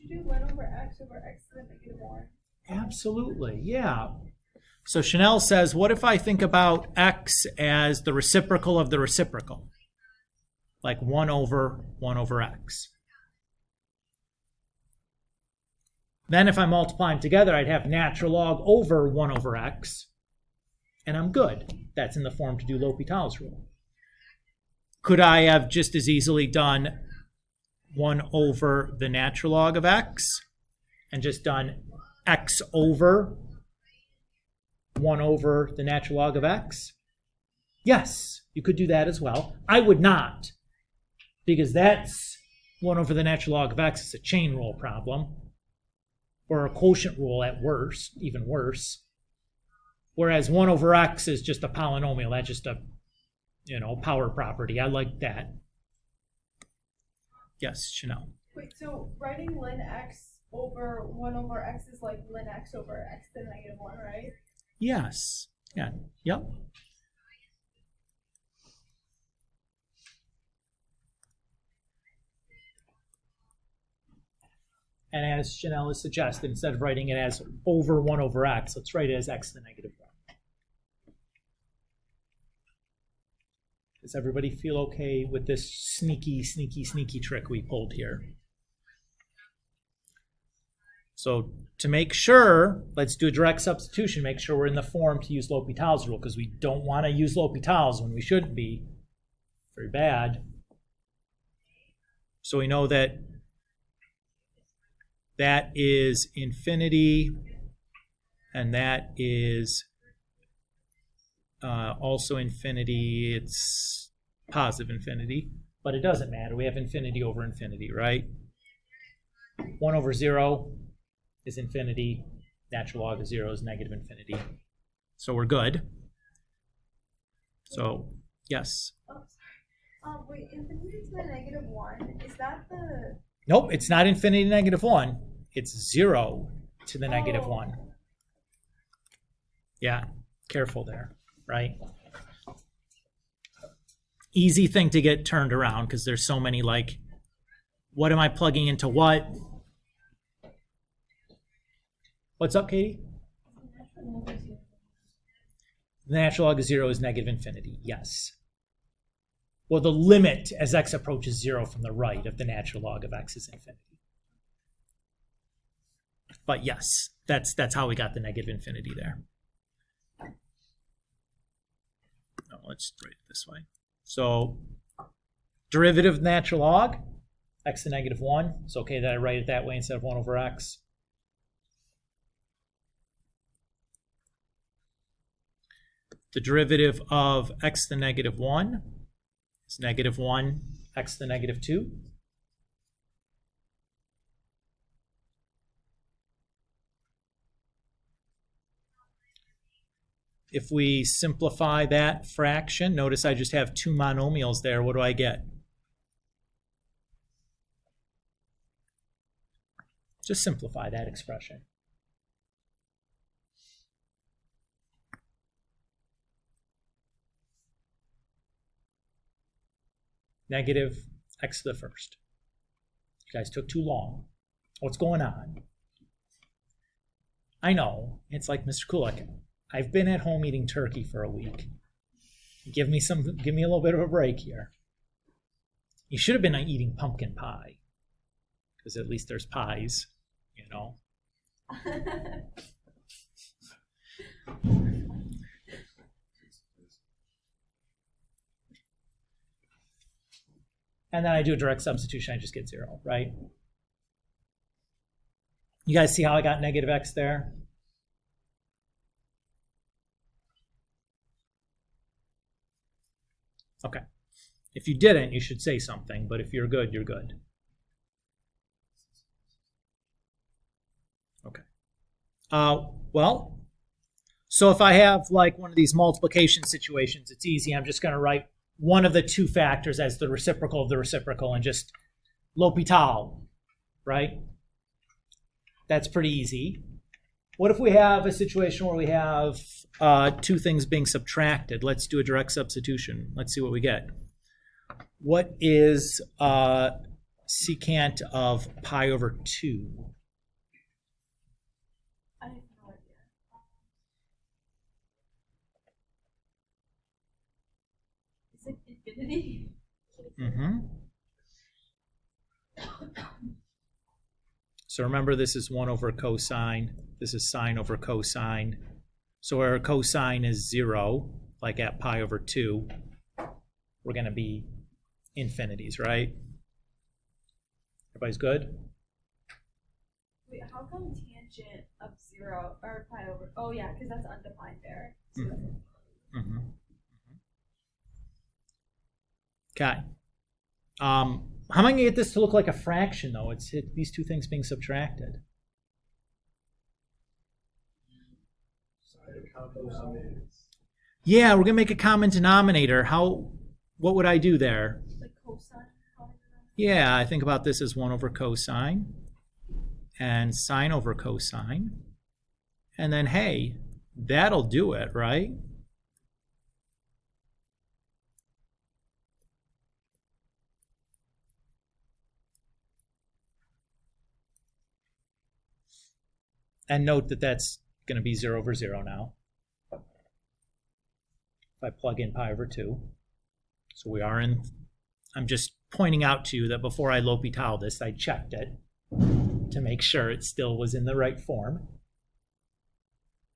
Would you do 1 over x to the negative 1? Absolutely, yeah. So Chanel says, what if I think about x as the reciprocal of the reciprocal? Like 1 over x. Then if I multiply them together, I'd have natural log over 1 over x, and I'm good. That's in the form to do L'Hopital's rule. Could I have just as easily done 1 over the natural log of x and just done x over 1 over the natural log of x? Yes, you could do that as well. I would not, because that's 1 over the natural log of x. It's a chain rule problem, or a quotient rule at worst, even worse. Whereas 1 over x is just a polynomial. That's just a, power property. I like that. Yes, Chanel. Wait, so writing ln x over 1 over x is like ln x over x to the negative 1, right? Yes. Yeah. Yep. And as Chanel has suggested, instead of writing it as over 1 over x, let's write it as x to the negative 1. Does everybody feel okay with this sneaky trick we pulled here? So to make sure, let's do a direct substitution, make sure we're in the form to use L'Hopital's rule, because we don't want to use L'Hopital's when we shouldn't be. Very bad. So we know that that is infinity, and that is also infinity. It's positive infinity, but it doesn't matter. We have infinity over infinity, right? 1 over 0 is infinity. Natural log of 0 is negative infinity. So we're good. So, yes. Oh, sorry. Wait, infinity to the negative 1, is that the... Nope, it's not infinity to negative 1. It's 0 to the negative 1. Yeah, careful there, right? Easy thing to get turned around because there's so many like, what am I plugging into what? What's up, Katie? The natural log of 0 is negative infinity, yes. Well, the limit as x approaches 0 from the right of the natural log of x is infinity. But yes, that's how we got the negative infinity there. No, let's write it this way. So derivative of natural log, x to the negative 1. It's okay that I write it that way instead of 1 over x. The derivative of x to the negative 1 is negative 1 x to the negative 2. If we simplify that fraction, notice I just have 2 monomials there. What do I get? Just simplify that expression. Negative x to the first. You guys took too long. What's going on? I know, it's like Mr. Kulik. I've been at home eating turkey for a week. Give me a little bit of a break here. You should have been eating pumpkin pie, because at least there's pies, you know. And then I do a direct substitution, I just get 0, right? You guys see how I got negative x there? Okay. If you didn't, you should say something, but if you're good, you're good. Okay. Well, so if I have like one of these multiplication situations, it's easy. I'm just going to write one of the 2 factors as the reciprocal of the reciprocal and just L'Hopital, right? That's pretty easy. What if we have a situation where we have 2 things being subtracted? Let's do a direct substitution. Let's see what we get. What is secant of pi over 2? I have no idea. Is it infinity? Mm-hmm. So remember, this is 1 over cosine. This is sine over cosine. So where cosine is 0, like at pi over 2, we're going to be infinities, right? Everybody's good? Wait, how come tangent of 0 or pi over? Oh yeah, because that's undefined there. So Mm-hmm. Okay. How am I going to get this to look like a fraction, though? It's these two things being subtracted. Side of calculus is Yeah, we're going to make a common denominator. What would I do there? like cosine. Yeah, I think about this as 1 over cosine and sine over cosine. And then, hey, that'll do it, right? And note that that's going to be 0 over 0 now. If I plug in pi over 2. So we are in, I'm just pointing out to you that before I L'Hopital this, I checked it to make sure it still was in the right form.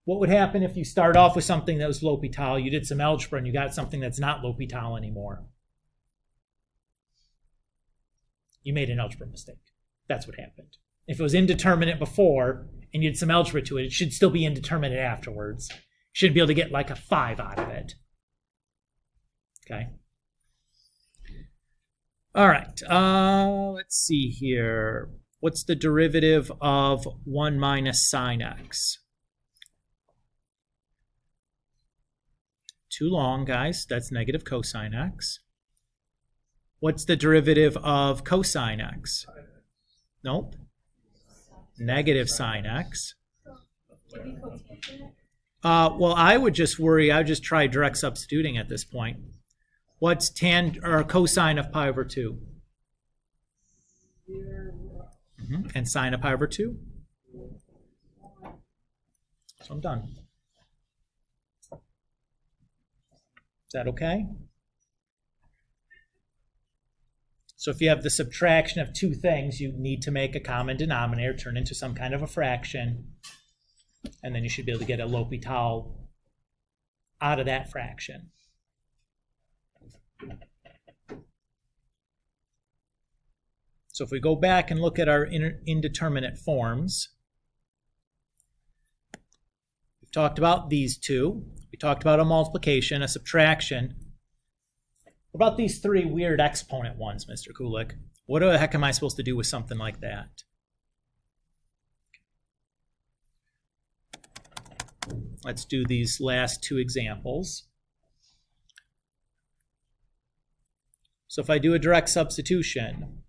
What would happen if you start off with something that was L'Hopital, you did some algebra, and you got something that's not L'Hopital anymore? You made an algebra mistake. That's what happened. If it was indeterminate before and you did some algebra to it, it should still be indeterminate afterwards. You should be able to get like a 5 out of it. Okay. All right. Let's see here. What's the derivative of 1 minus sine x? Too long, guys. That's negative cosine x. What's the derivative of cosine x? Nope. Negative sine x. Maybe cotangent. Well, I would just try direct substituting at this point. What's cosine of pi over 2? And sine of pi over 2? So I'm done. Is that okay? So if you have the subtraction of two things, you need to make a common denominator, turn into some kind of a fraction, and then you should be able to get a L'Hopital out of that fraction. So if we go back and look at our indeterminate forms, we've talked about these two. We talked about a multiplication, a subtraction. What about these three weird exponent ones, Mr. Kulik? What the heck am I supposed to do with something like that? Let's do these last two examples. So if I do a direct substitution,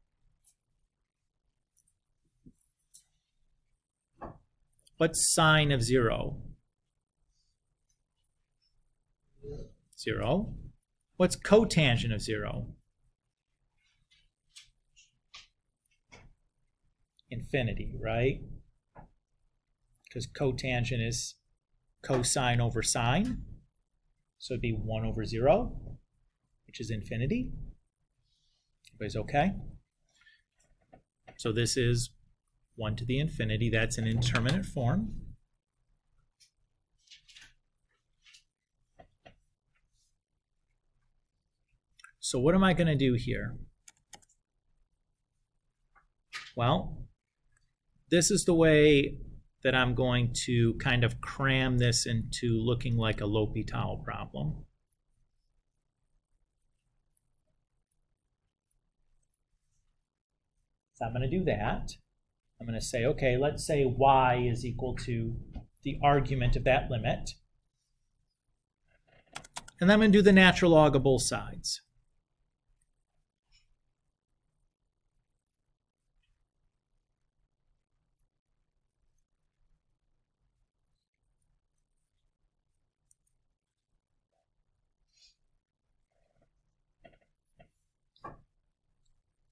what's sine of 0? 0. What's cotangent of 0? Infinity, right? Because cotangent is cosine over sine. So it'd be 1 over 0, which is infinity. Everybody's okay? So this is 1 to the infinity. That's an indeterminate form. So what am I going to do here? Well, this is the way that I'm going to kind of cram this into looking like a L'Hopital problem. So I'm going to do that. I'm going to say, okay, let's say y is equal to the argument of that limit. And then I'm going to do the natural log of both sides.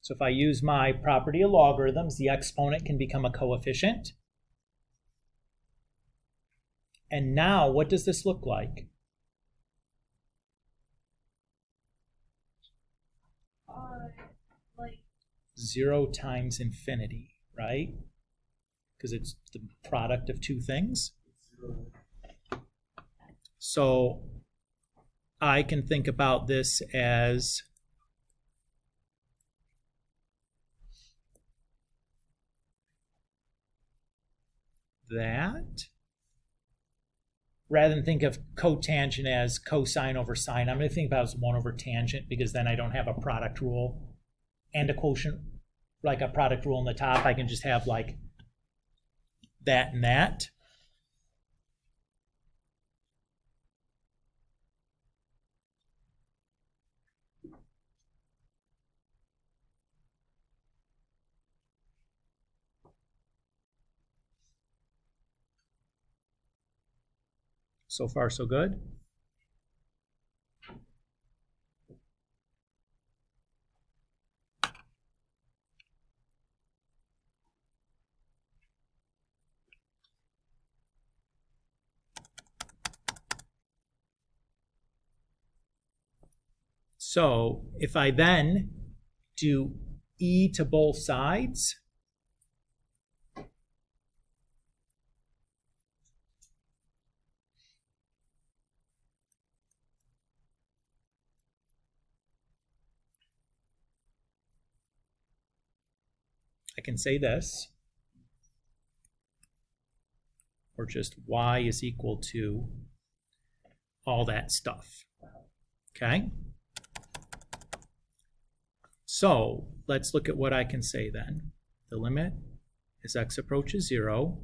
So if I use my property of logarithms, the exponent can become a coefficient. And now, what does this look like? Like 0 times infinity, right? Because it's the product of two things. So I can think about this as that. Rather than think of cotangent as cosine over sine, I'm going to think about it as 1 over tangent, because then I don't have a product rule and a quotient, like a product rule in the top. I can just have like that and that. So far, so good. So if I then do e to both sides, I can say this, or just y is equal to all that stuff. Okay? So let's look at what I can say then. The limit as x approaches 0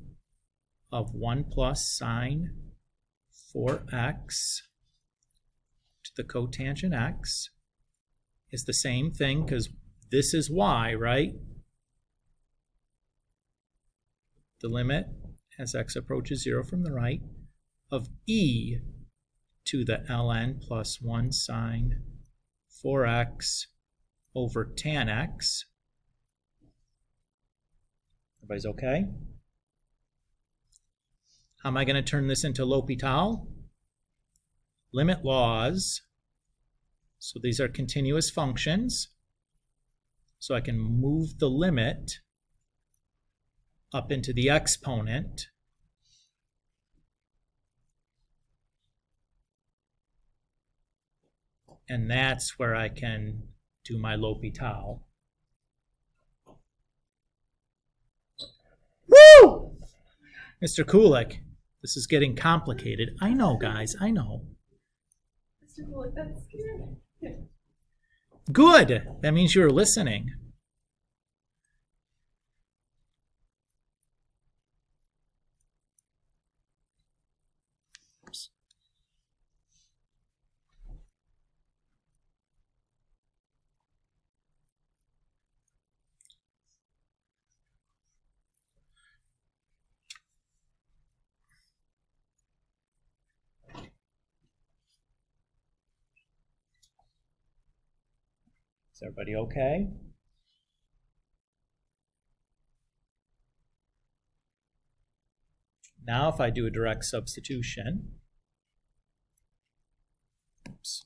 of 1 plus sine 4x to the cotangent x is the same thing, because this is y, right? The limit as x approaches 0 from the right of e to the ln plus 1 sine 4x over tan x. Everybody's okay? How am I going to turn this into L'Hopital? Limit laws. So these are continuous functions. So I can move the limit up into the exponent. And that's where I can do my L'Hopital. Woo! Mr. Kulik, this is getting complicated. I know, guys, I know. Mr. Bullock, that's scary. Good. That means you're listening. Oops. Is everybody okay? Now if I do a direct substitution, oops.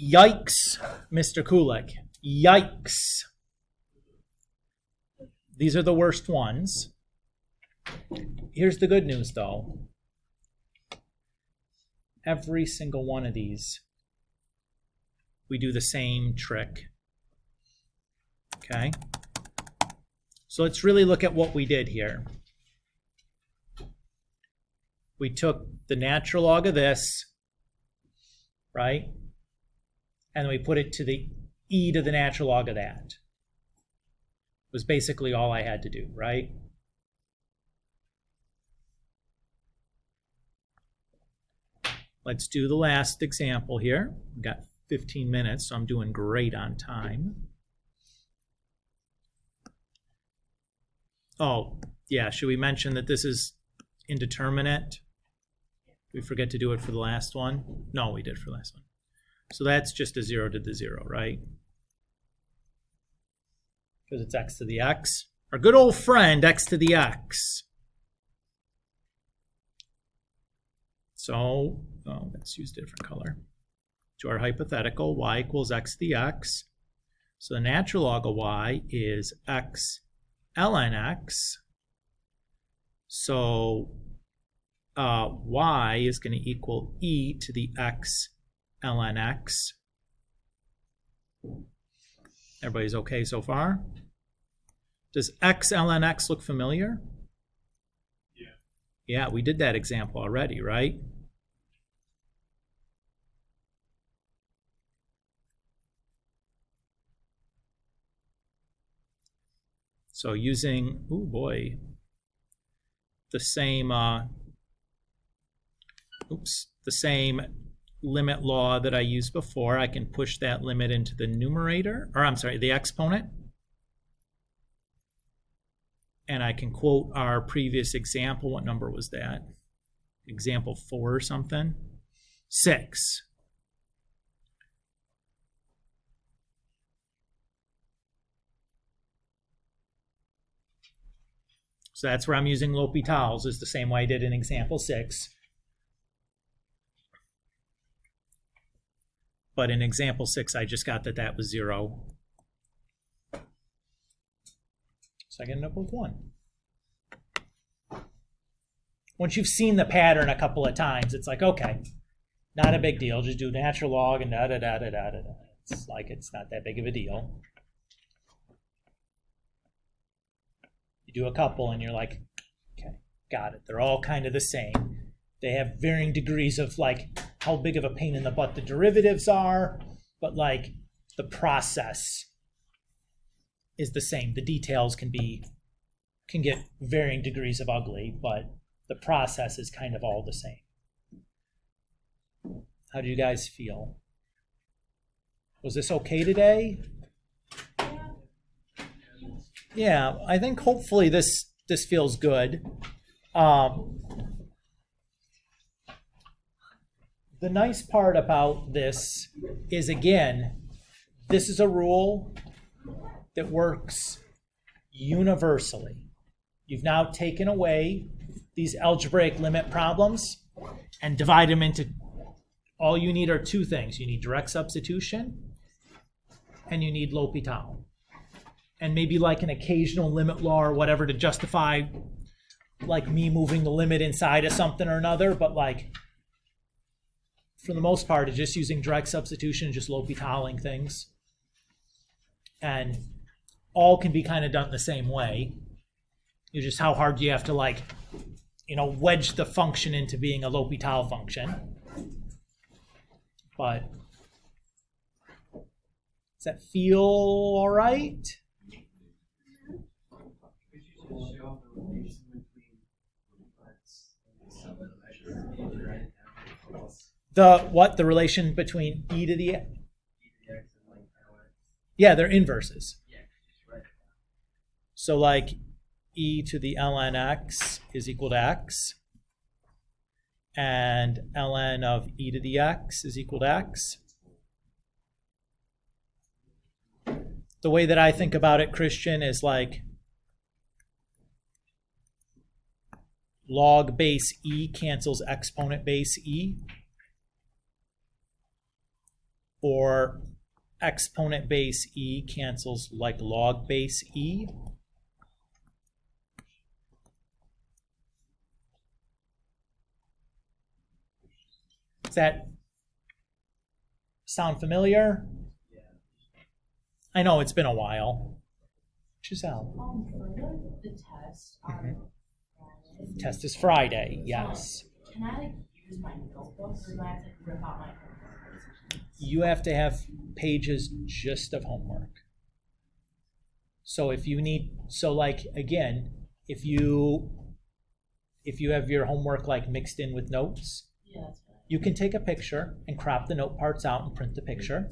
Yikes, Mr. Kulik. Yikes. These are the worst ones. Here's the good news, though. Every single one of these, we do the same trick. Okay. So let's really look at what we did here. We took the natural log of this, right? And we put it to the e to the natural log of that. Was basically all I had to do, right? Let's do the last example here. We've got 15 minutes, so I'm doing great on time. Oh, yeah, should we mention that this is indeterminate? Did we forget to do it for the last one? No, we did for the last one. So that's just a 0 to the 0, right? Because it's x to the x. Our good old friend, x to the x. So, let's use a different color. To our hypothetical, y equals x to the x. So the natural log of y is x ln x. So y is going to equal e to the x ln x. Everybody's okay so far? Does x ln x look familiar? Yeah. Yeah, we did that example already, right? So using, oh boy, the same, the same limit law that I used before, I can push that limit into the numerator, or I'm sorry, the exponent. And I can quote our previous example. What number was that? Example 4 or something? 6. So that's where I'm using L'Hopital's, is the same way I did in example 6. But in example 6, I just got that that was 0. So I end up with 1. Once you've seen the pattern a couple of times, it's like, okay, not a big deal. Just do natural log and da-da-da-da-da-da. It's like it's not that big of a deal. You do a couple and you're like, okay, got it. They're all kind of the same. They have varying degrees of like how big of a pain in the butt the derivatives are, but like the process is the same. The details can get varying degrees of ugly, but the process is kind of all the same. How do you guys feel? Was this okay today? Yeah, I think hopefully this feels good. The nice part about this is, again, this is a rule that works universally. You've now taken away these algebraic limit problems and divide them into, all you need are two things. You need direct substitution and you need L'Hopital. And maybe like an occasional limit law or whatever to justify like me moving the limit inside of something or another, but like for the most part, it's just using direct substitution, just L'Hopitaling things. And all can be kind of done the same way. It's just how hard you have to like, wedge the function into being a L'Hopital function. But does that feel all right? The relation between e to the... Yeah, they're inverses. So like e to the ln x is equal to x, and ln of e to the x is equal to x. The way that I think about it, Christian, is like log base e cancels exponent base e, or exponent base e cancels like log base e. Does that sound familiar? I know it's been a while. Giselle. For the test on Friday. Test is Friday, yes. Can I like use my notebook or do I have to rip out my homework? You have to have pages just of homework. So if you need, so like, again, if you have your homework like mixed in with notes, Yeah, that's fine. you can take a picture and crop the note parts out and print the picture,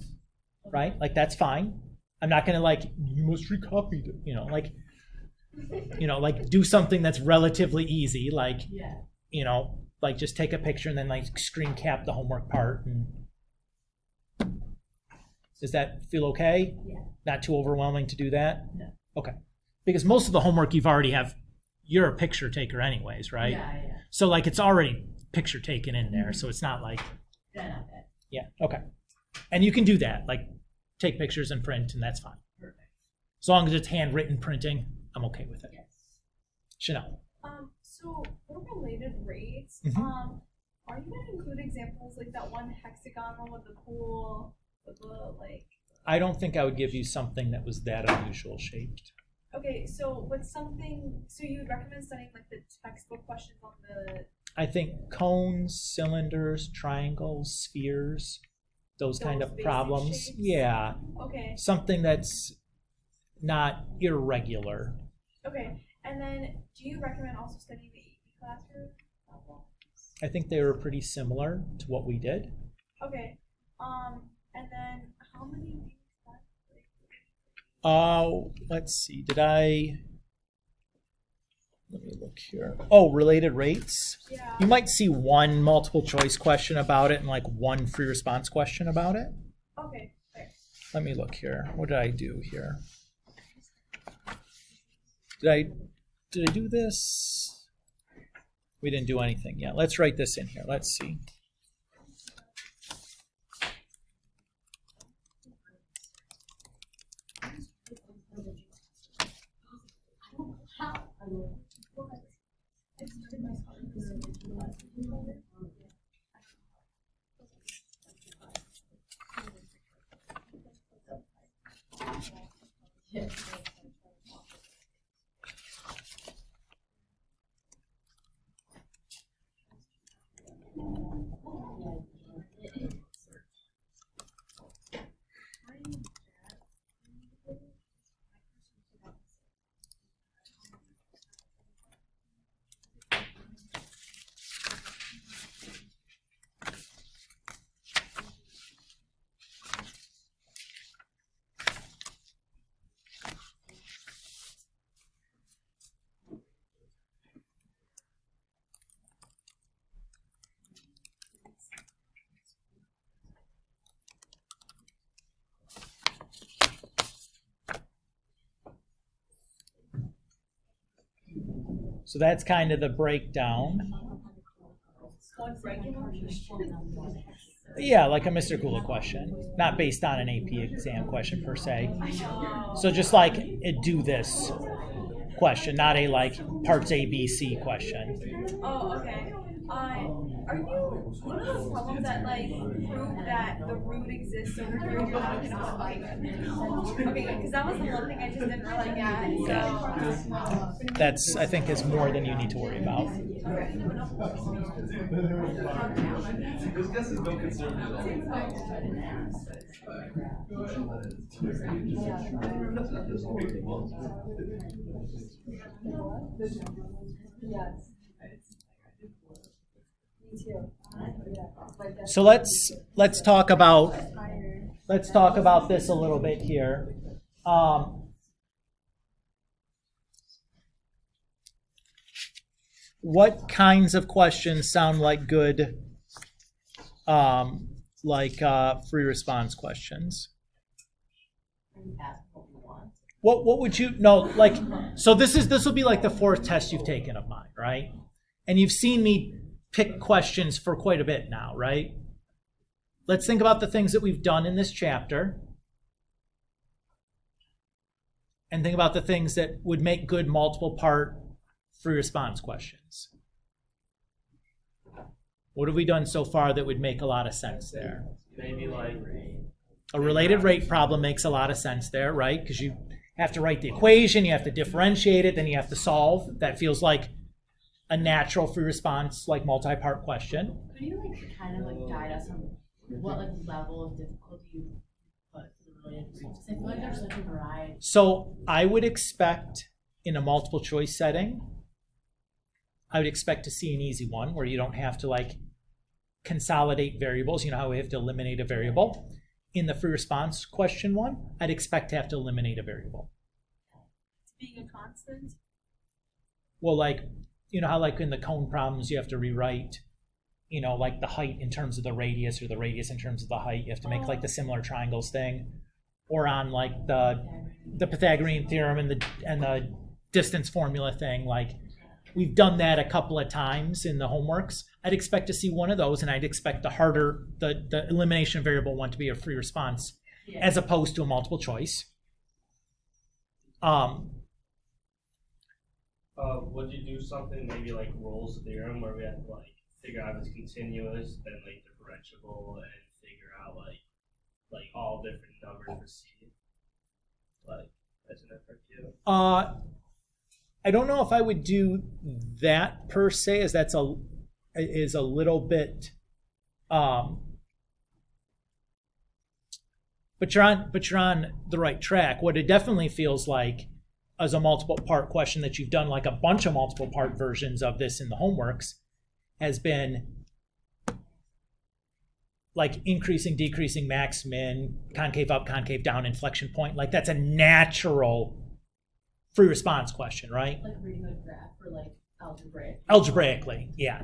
right? Like, that's fine. I'm not gonna like, you must recopy it, like do something that's relatively easy, like, Yeah. like just take a picture and then like screen cap the homework part. And does that feel okay? Yeah. Not too overwhelming to do that? No. Okay. Because most of the homework you're a picture taker anyways, right? Yeah. So like it's already picture taken in there, so it's not like, Then not bad. yeah, okay. And you can do that, like take pictures and print, and that's fine. Perfect. As long as it's handwritten printing, I'm okay with it. Yes. Chanel. So for related rates, Mhm. are you gonna include examples like that one hexagon one with the pool, with the like? I don't think I would give you something that was that unusual shaped. Okay, so with something, so you would recommend studying like the textbook questions on the I think cones, cylinders, triangles, spheres, those kind Those of basic problems. shapes? Yeah, okay, something that's not irregular. okay, and then do you recommend also studying the AP classroom? I think they were pretty similar to what we did. Okay, and then how many do you expect? Let's see. Let me look here. Oh, related rates. Yeah. You might see one multiple choice question about it and like one free response question about it. Okay, fair. Let me look here. What did I do here? Did I do this? We didn't do anything yet. Let's write this in here. Let's see. So that's kind of the breakdown. One regular. Yeah, like a Mr. Gula question, not based on an AP exam question per se. So just like a do this question, not a like parts A, B, C question. Oh, okay. Are you the problem that like prove that the root exists over here? You're not gonna like. Okay, because that was the one thing I just didn't really get. So. That's, I think, is more than you need to worry about. This guess is no concern at So let's talk about this a little bit here. What kinds of questions sound like good, free response questions? What would you like? So this will be like the fourth test you've taken of mine, right? And you've seen me pick questions for quite a bit now, right? Let's think about the things that we've done in this chapter, and think about the things that would make good multiple part free response questions. What have we done so far that would make a lot of sense there? Maybe like A related rate problem makes a lot of sense there, right? Because you have to write the equation, you have to differentiate it, then you have to solve. That feels like a natural free response, like multi-part question. Could you like kind of like guide us on what like level of difficulty you put for the related results? I feel like there's such a variety. So I would expect in a multiple choice setting, I would expect to see an easy one where you don't have to like consolidate variables. You know how we have to eliminate a variable? In the free response question one, I'd expect to have to eliminate a variable. Being a constant. Well, like, you know how like in the cone problems you have to rewrite, you know, like the height in terms of the radius or the radius in terms of the height. You have to make like the similar triangles thing. Or on like the Pythagorean theorem and the distance formula thing, like we've done that a couple of times in the homeworks. I'd expect to see one of those, and I'd expect the elimination of variable one to be a free response as opposed to a multiple choice. Would you do something maybe like Rolle's theorem where we have to like figure out if it's continuous, then like differentiable, and figure out like all different numbers for C? Like as an effort too. I don't know if I would do that per se, as that's is a little bit. But you're on the right track. What it definitely feels like as a multiple part question that you've done like a bunch of multiple part versions of this in the homeworks has been like increasing, decreasing, max, min, concave up, concave down, inflection point. Like that's a natural free response question, right? Like reading a graph or like algebraic. Algebraically, yeah.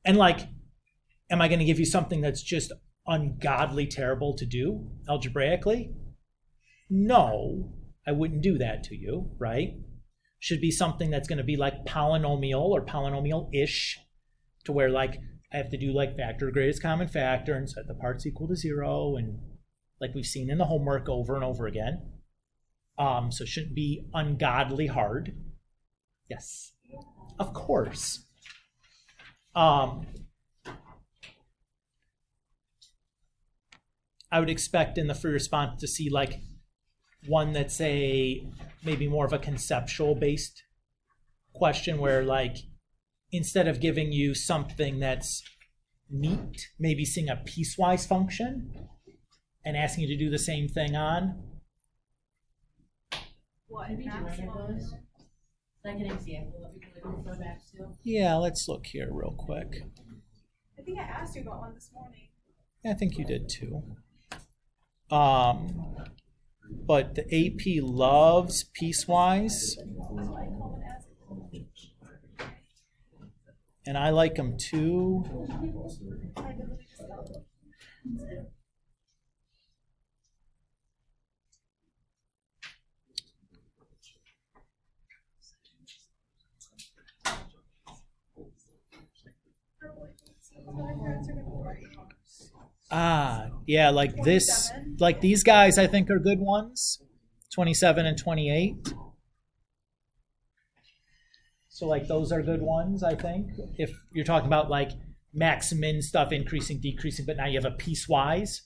And like, am I going to give you something that's just ungodly terrible to do algebraically? No, I wouldn't do that to you, right? Should be something that's going to be like polynomial or polynomial-ish, to where like I have to do like factor greatest common factor and set the parts equal to 0, and like we've seen in the homework over and over again. So it shouldn't be ungodly hard. Yes, of course. I would expect in the free response to see like one that's maybe more of a conceptual based question where like instead of giving you something that's neat, maybe seeing a piecewise function and asking you to do the same thing on. What? Maybe do any of those? Like an example that we can like refer back to. Yeah, let's look here real quick. I think I asked you about one this morning. I think you did too. But the AP loves piecewise, and I like them too. Yeah, like this, like these guys I think are good ones, 27 and 28. So like those are good ones, I think. If you're talking about like max min stuff, increasing, decreasing, but now you have a piecewise.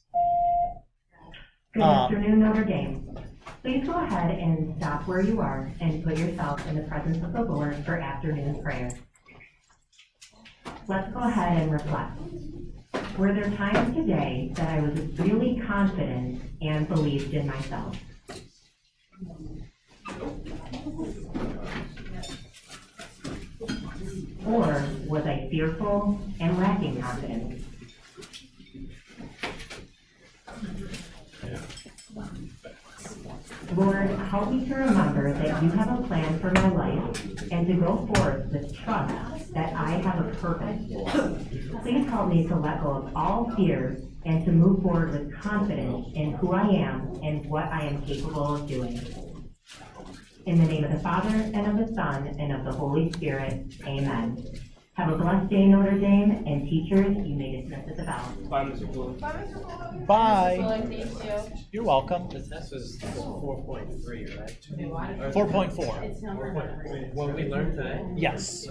Good afternoon, Notre Dame. Please go ahead and stop where you are and put yourself in the presence of the Lord for afternoon prayer. Let's go ahead and reflect. Were there times today that I was really confident and believed in myself? Or was I fearful and lacking confidence? Lord, help me to remember that you have a plan for my life and to go forth with trust that I have a purpose. Please help me to let go of all fear and to move forward with confidence in who I am and what I am capable of doing. In the name of the Father, and of the Son, and of the Holy Spirit, amen. Have a blessed day, Notre Dame, and teachers, you may dismiss at the bell. Bye, Mr. Blue. Bye. Thank you. You're welcome. The test was 4.3, right? 4.4. It's number one. What we learned today? Yes.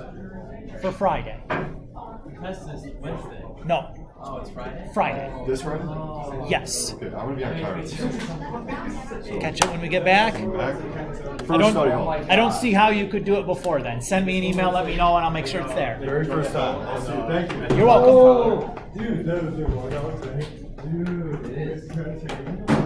For Friday. The test is Wednesday. No. Oh, it's Friday? Friday. This Friday? Yes. Okay, I'm gonna be on cards. Catch it when we get back. Back? I First study hall. don't see how you could do it before then. Send me an email, let me know, and I'll make sure it's there. Very first time. I'll see you. Thank you. You're welcome. Dude, that was a walkout thing. Dude, it's gonna take